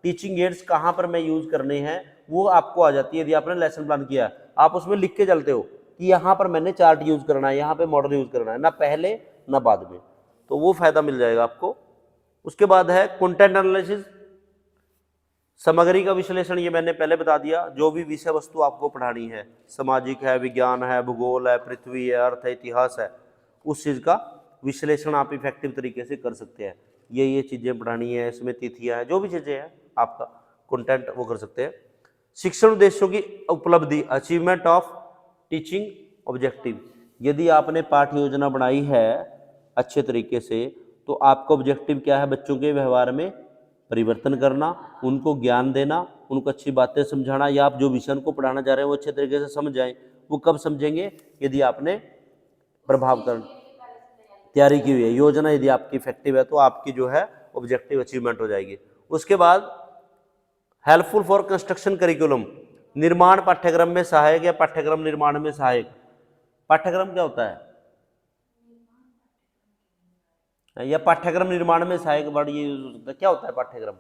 [SPEAKER 1] टीचिंग एड्स कहाँ पर मैं यूज करने हैं वो आपको आ जाती है यदि आपने लेसन प्लान किया है। आप उसमें लिख के चलते हो कि यहाँ पर मैंने चार्ट यूज करना है, यहाँ पे मॉडल यूज करना है, ना पहले ना बाद में, तो वो फायदा मिल जाएगा आपको। उसके बाद है कंटेंट एनालिसिस, सामग्री का विश्लेषण, ये मैंने पहले बता दिया। जो भी विषय वस्तु आपको पढ़ानी है, सामाजिक है, विज्ञान है, भूगोल है, पृथ्वी है, अर्थ है, इतिहास है, उस चीज़ का विश्लेषण आप इफेक्टिव तरीके से कर सकते हैं। ये चीज़ें पढ़ानी है, इसमें तिथियाँ हैं, जो भी चीज़ें हैं आपका कंटेंट वो कर सकते हैं। शिक्षण उद्देश्यों की उपलब्धि, अचीवमेंट ऑफ टीचिंग ऑब्जेक्टिव, यदि आपने पाठ्य योजना बनाई है अच्छे तरीके से तो आपका ऑब्जेक्टिव क्या है, बच्चों के व्यवहार में परिवर्तन करना, उनको ज्ञान देना, उनको अच्छी बातें समझाना, या आप जो विषय को पढ़ाना चाह रहे हैं वो अच्छे तरीके से समझ जाएं। वो कब समझेंगे, यदि आपने प्रभावकरण तैयारी की हुई है, योजना यदि आपकी इफेक्टिव है तो आपकी जो है ऑब्जेक्टिव अचीवमेंट हो जाएगी। उसके बाद हेल्पफुल फॉर कंस्ट्रक्शन करिकुलम, निर्माण पाठ्यक्रम में सहायक या पाठ्यक्रम निर्माण में सहायक। पाठ्यक्रम क्या होता है, या पाठ्यक्रम निर्माण में सहायक वर्ड ये यूज हो सकता है। क्या होता है पाठ्यक्रम,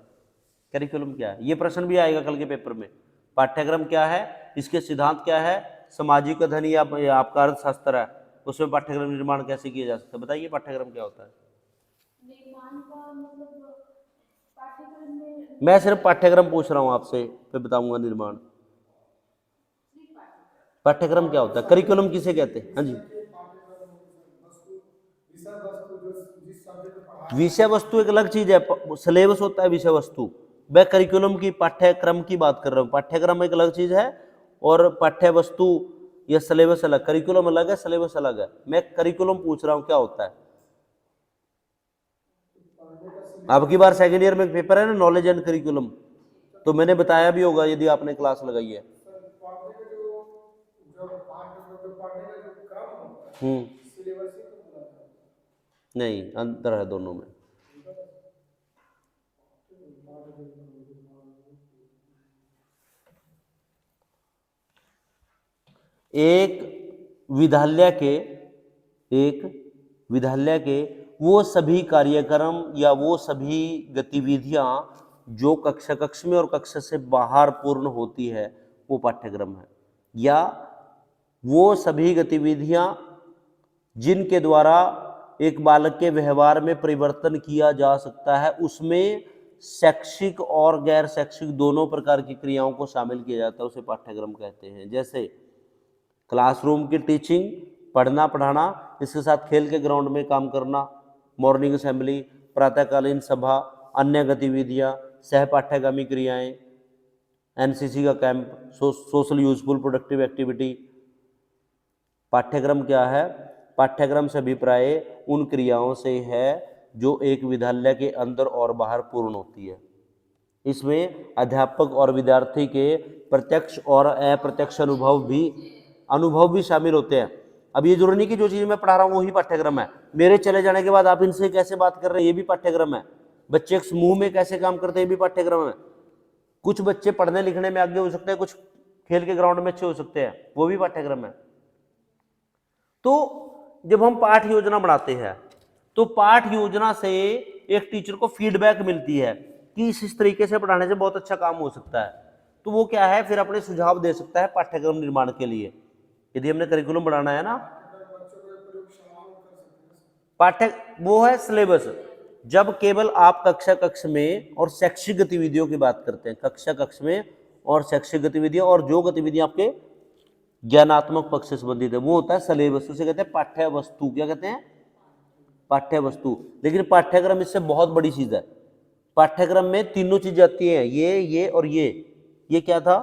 [SPEAKER 1] करिकुलम क्या है, ये प्रश्न भी आएगा कल के पेपर में। पाठ्यक्रम क्या है, इसके सिद्धांत क्या है, सामाजिक अध्ययन या आपका अर्थशास्त्र है, उसमें पाठ्यक्रम निर्माण कैसे किया जा सकता है, बताइए पाठ्यक्रम क्या होता है। मैं सिर्फ पाठ्यक्रम पूछ रहा हूँ आपसे, फिर बताऊंगा निर्माण। पाठ्यक्रम क्या होता है, करिकुलम किसे कहते हैं। हाँ जी, विषय वस्तु एक अलग चीज है, सिलेबस होता है विषय वस्तु। मैं करिकुलम की पाठ्यक्रम की बात कर रहा हूँ, पाठ्यक्रम एक अलग चीज है और पाठ्य वस्तु या सिलेबस अलग, करिकुलम अलग है, सिलेबस अलग है। मैं करिकुलम पूछ रहा हूँ क्या होता है। आपकी बार सेकेंड ईयर में पेपर है ना, नॉलेज एंड करिकुलम, तो मैंने बताया भी होगा यदि आपने क्लास लगाई है। नहीं, अंतर है दोनों में। एक विद्यालय के वो सभी कार्यक्रम या वो सभी गतिविधियां जो कक्षा में और कक्षा से बाहर पूर्ण होती है वो पाठ्यक्रम है, या वो सभी गतिविधियां जिनके द्वारा एक बालक के व्यवहार में परिवर्तन किया जा सकता है, उसमें शैक्षिक और गैर शैक्षिक दोनों प्रकार की क्रियाओं को शामिल किया जाता है, उसे पाठ्यक्रम कहते हैं। जैसे क्लासरूम की टीचिंग, पढ़ना पढ़ाना, इसके साथ खेल के ग्राउंड में काम करना, मॉर्निंग असेंबली, प्रातःकालीन सभा, अन्य गतिविधियां, सह पाठ्यगामी क्रियाएं, एनसीसी का camp, social useful productive activity. पाठ्यक्रम क्या है, पाठ्यक्रम से अभिप्राय उन क्रियाओं से है जो एक विद्यालय के अंदर और बाहर पूर्ण होती है। इसमें अध्यापक और विद्यार्थी के प्रत्यक्ष और अप्रत्यक्ष अनुभव भी शामिल होते हैं। अब ये जरूरी नहीं कि जो चीज़ मैं पढ़ा रहा हूँ वही पाठ्यक्रम है, मेरे चले जाने के बाद आप इनसे कैसे बात कर रहे हैं ये भी पाठ्यक्रम है, बच्चे एक समूह में कैसे काम करते हैं ये भी पाठ्यक्रम है। कुछ बच्चे पढ़ने लिखने में आगे हो सकते हैं, कुछ खेल के ग्राउंड में अच्छे हो सकते हैं, वो भी पाठ्यक्रम है। तो जब हम पाठ योजना बनाते हैं तो पाठ योजना से एक टीचर को फीडबैक मिलती है कि इस तरीके से पढ़ाने से बहुत अच्छा काम हो सकता है, तो वो क्या है, फिर अपने सुझाव दे सकता है पाठ्यक्रम निर्माण के लिए। यदि हमने करिकुलम बनाना है ना, वो है सिलेबस। जब केवल आप कक्षा में और शैक्षिक गतिविधियों की बात करते हैं, कक्षा में और शैक्षिक गतिविधियां, और जो गतिविधियां आपके ज्ञानात्मक पक्ष से संबंधित है वो होता है सिलेबस, उसे कहते हैं पाठ्य वस्तु। क्या कहते हैं, पाठ्य वस्तु। लेकिन पाठ्यक्रम इससे बहुत बड़ी चीज है। पाठ्यक्रम में तीनों चीजें आती हैं, ये और ये ये क्या था,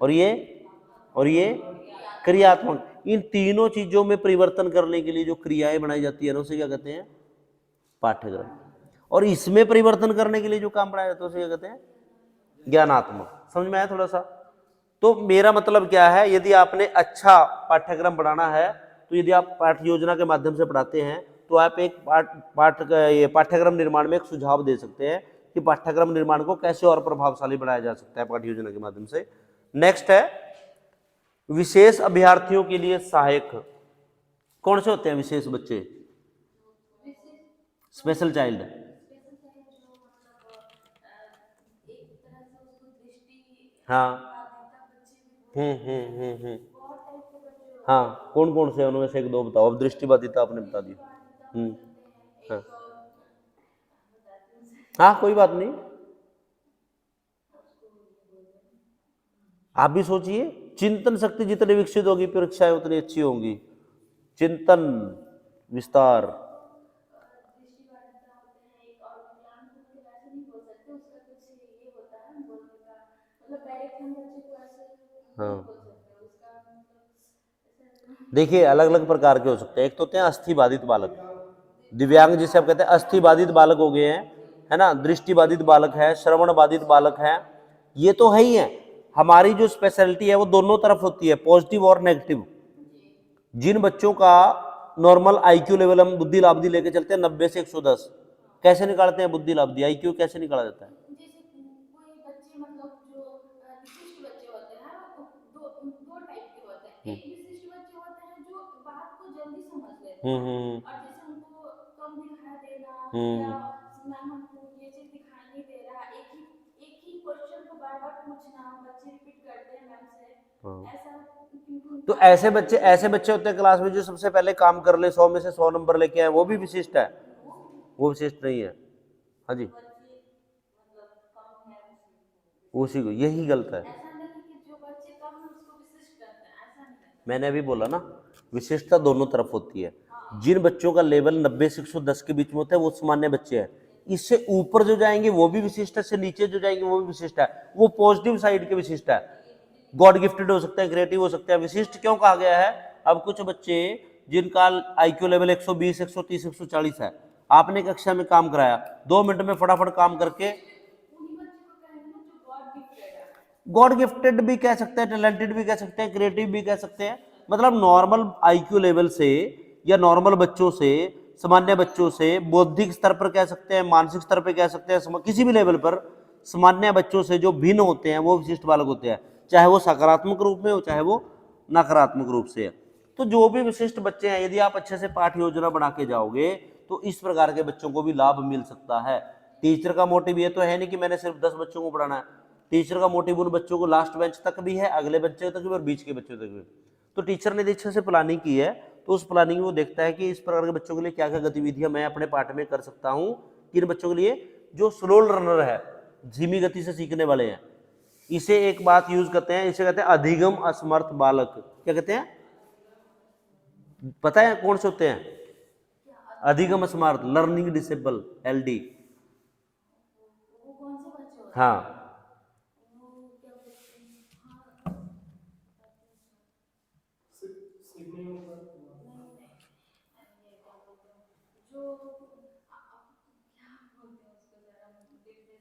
[SPEAKER 1] और ये क्रियात्मक। इन तीनों चीजों में परिवर्तन करने के लिए जो क्रियाएं बनाई जाती है उसे क्या कहते हैं, पाठ्यक्रम। और इसमें परिवर्तन करने के लिए जो काम बनाया जाता है उसे क्या कहते हैं, ज्ञानात्मक। समझ में आया थोड़ा सा? तो मेरा मतलब क्या है, यदि आपने अच्छा पाठ्यक्रम बनाना है तो यदि आप पाठ्य योजना के माध्यम से पढ़ाते हैं तो आप एक पाठ्यक्रम निर्माण में एक सुझाव दे सकते हैं कि पाठ्यक्रम निर्माण को कैसे और प्रभावशाली बनाया जा सकता है पाठ्य योजना के माध्यम से। नेक्स्ट है विशेष अभ्यर्थियों के लिए सहायक। कौन से होते हैं विशेष बच्चे, स्पेशल चाइल्ड? हाँ हाँ, कौन कौन से उनमें से एक दो बताओ। अब दृष्टिबाधिता आपने बता दी। हाँ हाँ, कोई बात नहीं, आप भी सोचिए। चिंतन शक्ति जितनी विकसित होगी परीक्षाएं उतनी अच्छी होंगी। चिंतन विस्तार, हाँ देखिए अलग अलग प्रकार के हो सकते हैं। एक तो होते हैं अस्थि बाधित बालक, दिव्यांग जिसे आप कहते हैं, अस्थि बाधित बालक हो गए हैं, है ना, दृष्टि बाधित बालक है, श्रवण बाधित बालक है, ये तो है ही है। हमारी जो स्पेशलिटी है वो दोनों तरफ होती है, पॉजिटिव और नेगेटिव। जिन बच्चों का नॉर्मल आईक्यू लेवल हम बुद्धि लाब्धी लेके चलते हैं 90 से 110, कैसे निकालते हैं बुद्धि लाब्धी, आईक्यू कैसे निकाला जाता है? तो ऐसे बच्चे होते हैं क्लास में जो सबसे पहले काम कर ले, 100 में से 100 नंबर लेके आए, वो भी विशिष्ट है? वो विशिष्ट नहीं है। हाँ जी, उसी को, यही गलत है। मैंने अभी बोला ना, विशिष्टता दोनों तरफ होती है। जिन बच्चों का लेवल 90 से 110 के बीच में होता है वो सामान्य बच्चे हैं। इससे ऊपर जो जाएंगे वो भी विशिष्ट है, इससे नीचे जो जाएंगे वो भी विशिष्ट है। वो पॉजिटिव साइड के विशिष्ट है, गॉड गिफ्टेड हो सकते हैं, क्रिएटिव हो सकते हैं। विशिष्ट क्यों कहा गया है? अब कुछ बच्चे जिनका आईक्यू लेवल 120, 130, 140 है, आपने कक्षा में काम कराया, 2 मिनट में फटाफट काम करके, गॉड गिफ्टेड भी कह सकते हैं, टैलेंटेड भी कह सकते हैं, क्रिएटिव भी कह सकते हैं। मतलब नॉर्मल आईक्यू लेवल से या नॉर्मल बच्चों से, सामान्य बच्चों से, बौद्धिक स्तर पर कह सकते हैं, मानसिक स्तर पर कह सकते हैं, किसी भी लेवल पर सामान्य बच्चों से जो भिन्न होते हैं वो विशिष्ट बालक होते हैं, चाहे वो सकारात्मक रूप में हो चाहे वो नकारात्मक रूप से है। तो जो भी विशिष्ट बच्चे हैं, यदि आप अच्छे से पाठ्य योजना बना के जाओगे तो इस प्रकार के बच्चों को भी लाभ मिल सकता है। टीचर का मोटिव ये तो है नहीं कि मैंने सिर्फ 10 बच्चों को पढ़ाना है। टीचर का मोटिव उन बच्चों को लास्ट बेंच तक भी है, अगले बच्चे तक भी और बीच के बच्चों तक भी। तो टीचर ने अच्छे से प्लानिंग की है तो उस प्लानिंग में वो देखता है कि इस प्रकार के बच्चों के लिए क्या क्या गतिविधियां मैं अपने पाठ में कर सकता हूँ। किन बच्चों के लिए? जो स्लो लर्नर है, धीमी गति से सीखने वाले हैं। इसे एक बात यूज करते हैं, इसे कहते हैं अधिगम असमर्थ बालक। क्या कहते हैं? पता है कौन से होते हैं? अधिगम असमर्थ, लर्निंग डिसेबल, LD। हाँ,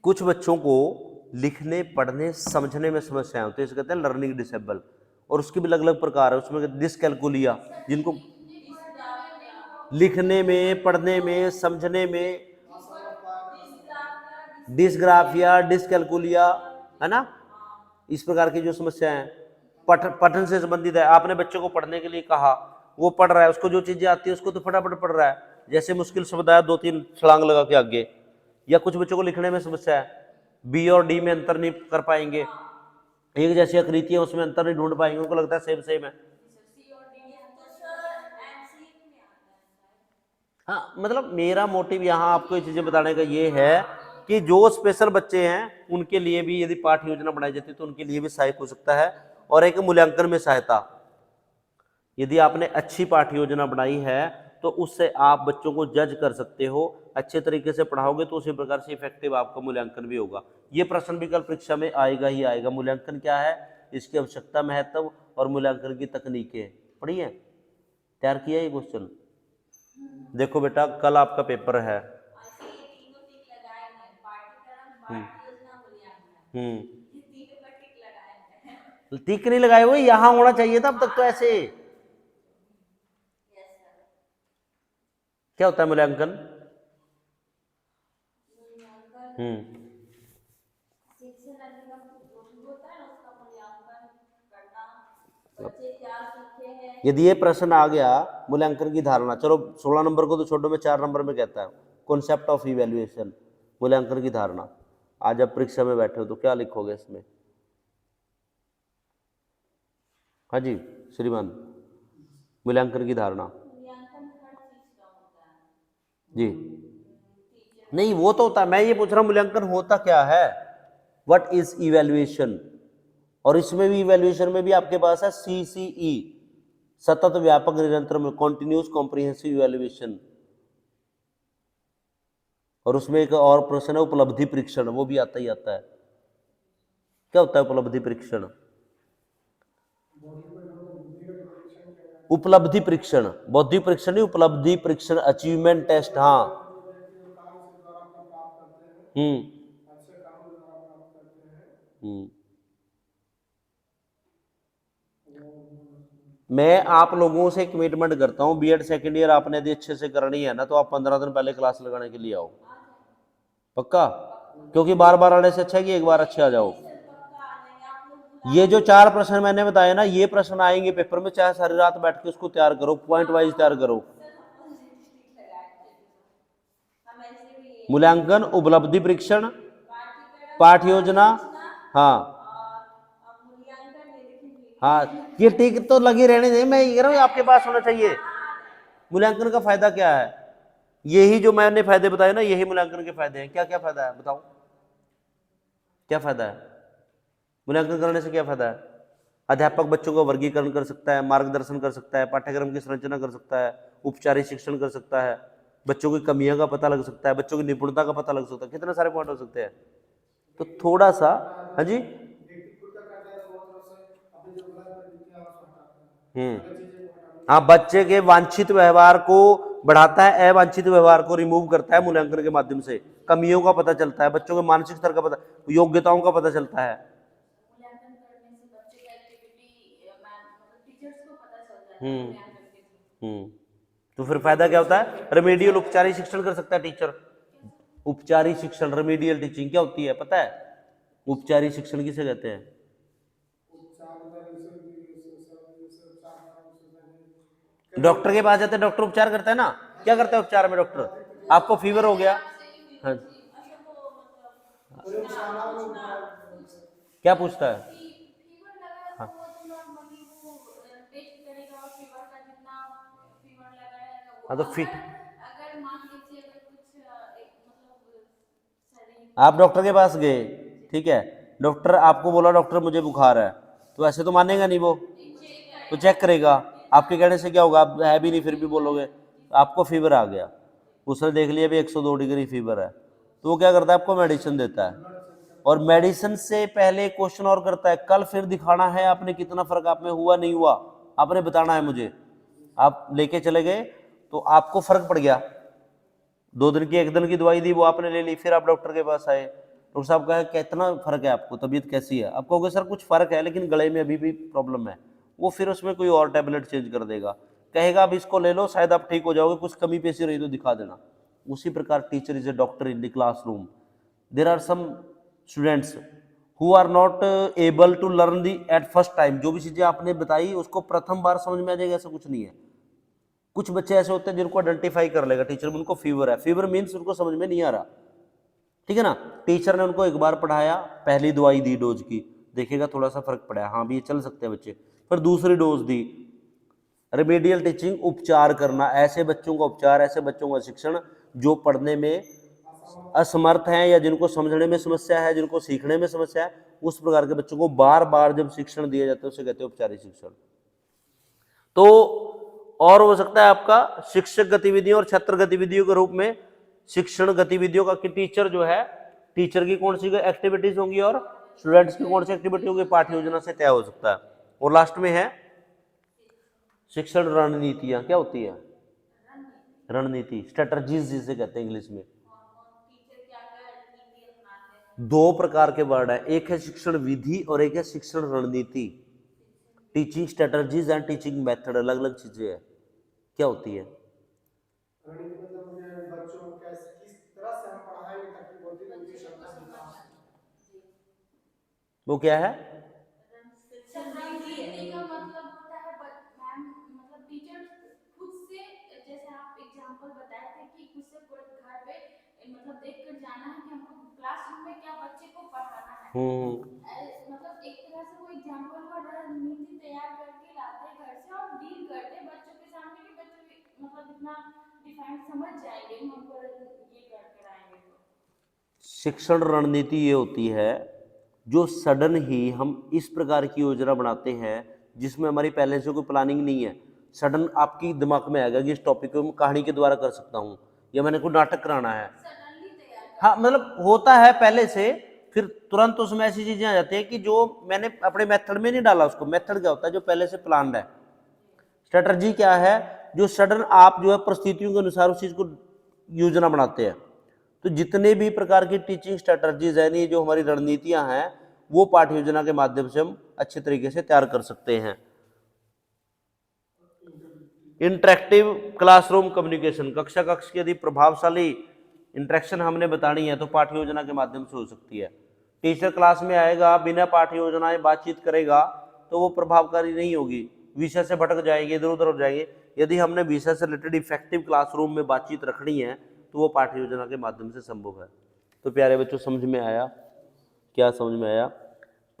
[SPEAKER 1] कुछ बच्चों को लिखने पढ़ने समझने में समस्याएं होती है, इसे कहते हैं लर्निंग डिसेबल। और उसके भी अलग अलग प्रकार है, उसमें डिसकैलकुलिया, जिनको लिखने में, पढ़ने में, समझने में, डिसग्राफिया, डिसकैलकुलिया, है ना, इस प्रकार की जो समस्याएं हैं पठन से संबंधित है। आपने बच्चों को पढ़ने के लिए कहा, वो पढ़ रहा है, उसको जो चीजें आती है उसको तो फटाफट पढ़ रहा है, जैसे मुश्किल शब्द आया 2-3 छलांग लगा के आगे। या कुछ बच्चों को लिखने में समस्या है, बी और डी में अंतर नहीं कर पाएंगे, एक जैसी आकृतियां उसमें अंतर नहीं ढूंढ पाएंगे, उनको लगता है सेम सेम है। हाँ, मतलब मेरा मोटिव यहाँ आपको ये चीजें बताने का ये है कि जो स्पेशल बच्चे हैं उनके लिए भी यदि पाठ्य योजना बनाई जाती है तो उनके लिए भी सहायक हो सकता है। और एक मूल्यांकन में सहायता, यदि आपने अच्छी पाठ्य योजना बनाई है तो उससे आप बच्चों को जज कर सकते हो। अच्छे तरीके से पढ़ाओगे तो उसी प्रकार से इफेक्टिव आपका मूल्यांकन भी होगा। ये प्रश्न भी कल परीक्षा में आएगा ही आएगा। मूल्यांकन क्या है, इसकी आवश्यकता, महत्व और मूल्यांकन की तकनीकें पढ़िए। तैयार किया ये क्वेश्चन। देखो बेटा कल आपका पेपर है। टिक नहीं लगाए हुए, यहां होना चाहिए था अब तक तो ऐसे। क्या होता है मूल्यांकन? यदि ये प्रश्न आ गया मूल्यांकन की धारणा, चलो 16 नंबर को तो छोड़ो, मैं 4 नंबर में कहता है कॉन्सेप्ट ऑफ इवैल्यूएशन, मूल्यांकन की धारणा। आज आप परीक्षा में बैठे हो तो क्या लिखोगे इसमें? हाँ जी श्रीमान, मूल्यांकन की धारणा जी। नहीं वो तो होता है, मैं ये पूछ रहा हूं मूल्यांकन होता क्या है, व्हाट इज इवैल्यूएशन। और इसमें भी इवैल्यूएशन में भी आपके पास है CCE, सतत व्यापक निरंतर में, कॉन्टिन्यूस कॉम्प्रिहेंसिव इवैल्यूएशन। और उसमें एक और प्रश्न है उपलब्धि परीक्षण, वो भी आता ही आता है। क्या होता है उपलब्धि परीक्षण? उपलब्धि परीक्षण, बौद्धिक परीक्षण नहीं, उपलब्धि परीक्षण, अचीवमेंट टेस्ट। हाँ मैं आप लोगों से कमिटमेंट करता हूँ, बीएड सेकंड ईयर आपने यदि अच्छे से करनी है ना तो आप 15 दिन पहले क्लास लगाने के लिए आओ, पक्का। क्योंकि बार बार आने से अच्छा है कि एक बार अच्छे आ जाओ। ये जो 4 प्रश्न मैंने बताए ना, ये प्रश्न आएंगे पेपर में, चाहे सारी रात बैठ के उसको तैयार करो, पॉइंट वाइज तैयार करो। मूल्यांकन, उपलब्धि परीक्षण, पाठ योजना, हाँ हाँ ये ठीक तो लगी रहने दें, मैं ये कह रहा हूँ आपके पास होना चाहिए। मूल्यांकन का फायदा क्या है? यही जो मैंने फायदे बताए ना, यही मूल्यांकन के फायदे हैं। क्या क्या फायदा है बताओ, क्या फायदा है मूल्यांकन करने से? क्या फायदा है? अध्यापक बच्चों का वर्गीकरण कर सकता है, मार्गदर्शन कर सकता है, पाठ्यक्रम की संरचना कर सकता है, उपचारिक शिक्षण कर सकता है, बच्चों की कमियों का पता लग सकता है, बच्चों की निपुणता का पता लग सकता है, कितने सारे पॉइंट हो सकते हैं। तो थोड़ा सा, हाँ जी, हाँ बच्चे के वांछित व्यवहार को बढ़ाता है, अवांछित व्यवहार को रिमूव करता है मूल्यांकन के माध्यम से। कमियों का पता चलता है, बच्चों के मानसिक स्तर का पता, योग्यताओं का पता चलता है। तो फिर फायदा क्या होता है? रेमेडियल उपचारिक शिक्षण कर सकता है टीचर। उपचारिक शिक्षण, रेमेडियल टीचिंग क्या होती है पता है? उपचारिक शिक्षण किसे कहते हैं? डॉक्टर के पास जाते हैं, डॉक्टर उपचार करता है ना। क्या करता है उपचार में डॉक्टर? आपको फीवर हो गया, हाँ क्या पूछता है? हाँ हाँ तो फिर आप डॉक्टर के पास गए, ठीक है, डॉक्टर आपको बोला डॉक्टर मुझे बुखार है, तो ऐसे तो मानेगा नहीं वो, तो चेक करेगा। आपके कहने से क्या होगा, आप है भी नहीं फिर भी बोलोगे। आपको फीवर आ गया, उसने देख लिया भी 102 डिग्री फीवर है, तो वो क्या करता है? आपको मेडिसिन देता है। और मेडिसिन से पहले क्वेश्चन और करता है, कल फिर दिखाना है आपने कितना फर्क आप में हुआ नहीं हुआ, आपने बताना है मुझे। आप लेके चले गए तो आपको फर्क पड़ गया, 2 दिन की 1 दिन की दवाई दी वो आपने ले ली, फिर आप डॉक्टर के पास आए, डॉक्टर साहब कहे कितना फर्क है आपको, तबीयत कैसी है? आप कहोगे सर कुछ फर्क है लेकिन गले में अभी भी प्रॉब्लम है। वो फिर उसमें कोई और टैबलेट चेंज कर देगा, कहेगा अब इसको ले लो शायद आप ठीक हो जाओगे, कुछ कमी पेशी रही तो दिखा देना। उसी प्रकार teacher is a doctor in the classroom. There are some students who are not able to learn the at first time. जो भी चीजें आपने बताई उसको प्रथम बार समझ में आ जाएगा, ऐसा कुछ नहीं है। कुछ बच्चे ऐसे होते हैं जिनको आइडेंटिफाई कर लेगा टीचर, उनको फीवर है, फीवर मीन्स उनको समझ में नहीं आ रहा, ठीक है ना। टीचर ने उनको एक बार पढ़ाया, पहली दवाई दी डोज की, देखेगा थोड़ा सा फर्क पड़ा, हाँ भी ये चल सकते हैं बच्चे, फिर दूसरी डोज दी। रेमेडियल टीचिंग, उपचार करना, ऐसे बच्चों का उपचार, ऐसे बच्चों का शिक्षण जो पढ़ने में असमर्थ हैं या जिनको समझने में समस्या है, जिनको सीखने में समस्या है, उस प्रकार के बच्चों को बार बार जब शिक्षण दिया जाता है उसे कहते हैं उपचारिक शिक्षण। तो और हो सकता है आपका शिक्षक गतिविधियों और छात्र गतिविधियों के रूप में शिक्षण गतिविधियों का कि टीचर जो है, टीचर की कौन सी एक्टिविटीज होंगी और स्टूडेंट्स की कौन सी एक्टिविटी होगी, पाठ्य योजना से तय हो सकता है। और लास्ट में है शिक्षण रणनीतियां, क्या होती है रणनीति, स्ट्रेटजीज जिसे कहते हैं इंग्लिश में। दो प्रकार के वर्ड है, एक है शिक्षण विधि और एक है शिक्षण रणनीति। Teaching strategies and teaching method अलग अलग चीजें हैं। क्या होती है
[SPEAKER 2] रणनीति? मतलब मुझे बच्चों को कैसे किस तरह से हम पढ़ाएंगे ताकि बौद्धिक बुद्धि क्षमता विकास हो।
[SPEAKER 1] वो क्या है?
[SPEAKER 3] रणनीति का मतलब होता है मैम, मतलब टीचर खुद से, जैसे आप एग्जांपल बताए थे कि खुद से घर पे मतलब देख कर जाना है कि हमको क्लासरूम में क्या बच्चे को पढ़ाना है। मतलब एक तरह से वो एग्जांपल और रणनीति तैयार करके लाते हैं घर से और डील करते हैं बच्चों के सामने कि बच्चों मतलब इतना डिफाइन समझ जाएंगे, हमको ये करके आएंगे। तो
[SPEAKER 1] शिक्षण रणनीति ये होती है जो सडन ही हम इस प्रकार की योजना बनाते हैं जिसमें हमारी पहले से कोई प्लानिंग नहीं है। सडन आपकी दिमाग में आएगा कि इस टॉपिक को मैं कहानी के द्वारा कर सकता हूँ या मैंने कोई नाटक कराना है। हाँ, मतलब होता है पहले से, फिर तुरंत उसमें ऐसी चीजें आ जाती है कि जो मैंने अपने मेथड में नहीं डाला। उसको मेथड क्या होता है? जो पहले से प्लान्ड है। स्ट्रेटजी क्या है? जो सडन आप जो है परिस्थितियों के अनुसार उस चीज को योजना बनाते हैं। तो जितने भी प्रकार की टीचिंग स्ट्रेटजीज है, नहीं जो हमारी रणनीतियां हैं, वो पाठ्य योजना के माध्यम से हम अच्छे तरीके से तैयार कर सकते हैं। इंटरेक्टिव क्लासरूम कम्युनिकेशन, कक्षा कक्ष की यदि प्रभावशाली इंटरेक्शन हमने बतानी है तो पाठ्य योजना के माध्यम से हो सकती है। टीचर क्लास में आएगा, बिना पाठ्य योजनाएं बातचीत करेगा तो वो प्रभावकारी नहीं होगी, विषय से भटक जाएंगे, इधर उधर हो जाएंगे। यदि हमने विषय से रिलेटेड इफेक्टिव क्लासरूम में बातचीत रखनी है तो वो पाठ्य योजना के माध्यम से संभव है। तो प्यारे बच्चों, समझ में आया? क्या समझ में आया?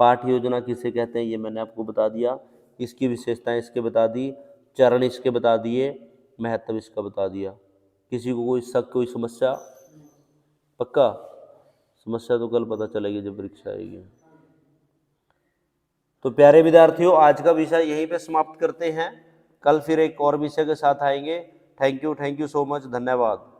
[SPEAKER 1] पाठ्य योजना किसे कहते हैं ये मैंने आपको बता दिया, इसकी विशेषताएं इसके बता दी, चरण इसके बता दिए, महत्व इसका बता दिया। किसी को कोई शक, कोई समस्या? पक्का? समस्या तो कल पता चलेगी जब परीक्षा आएगी। तो प्यारे विद्यार्थियों, आज का विषय यहीं पे समाप्त करते हैं। कल फिर एक और विषय के साथ आएंगे। थैंक यू सो मच, धन्यवाद।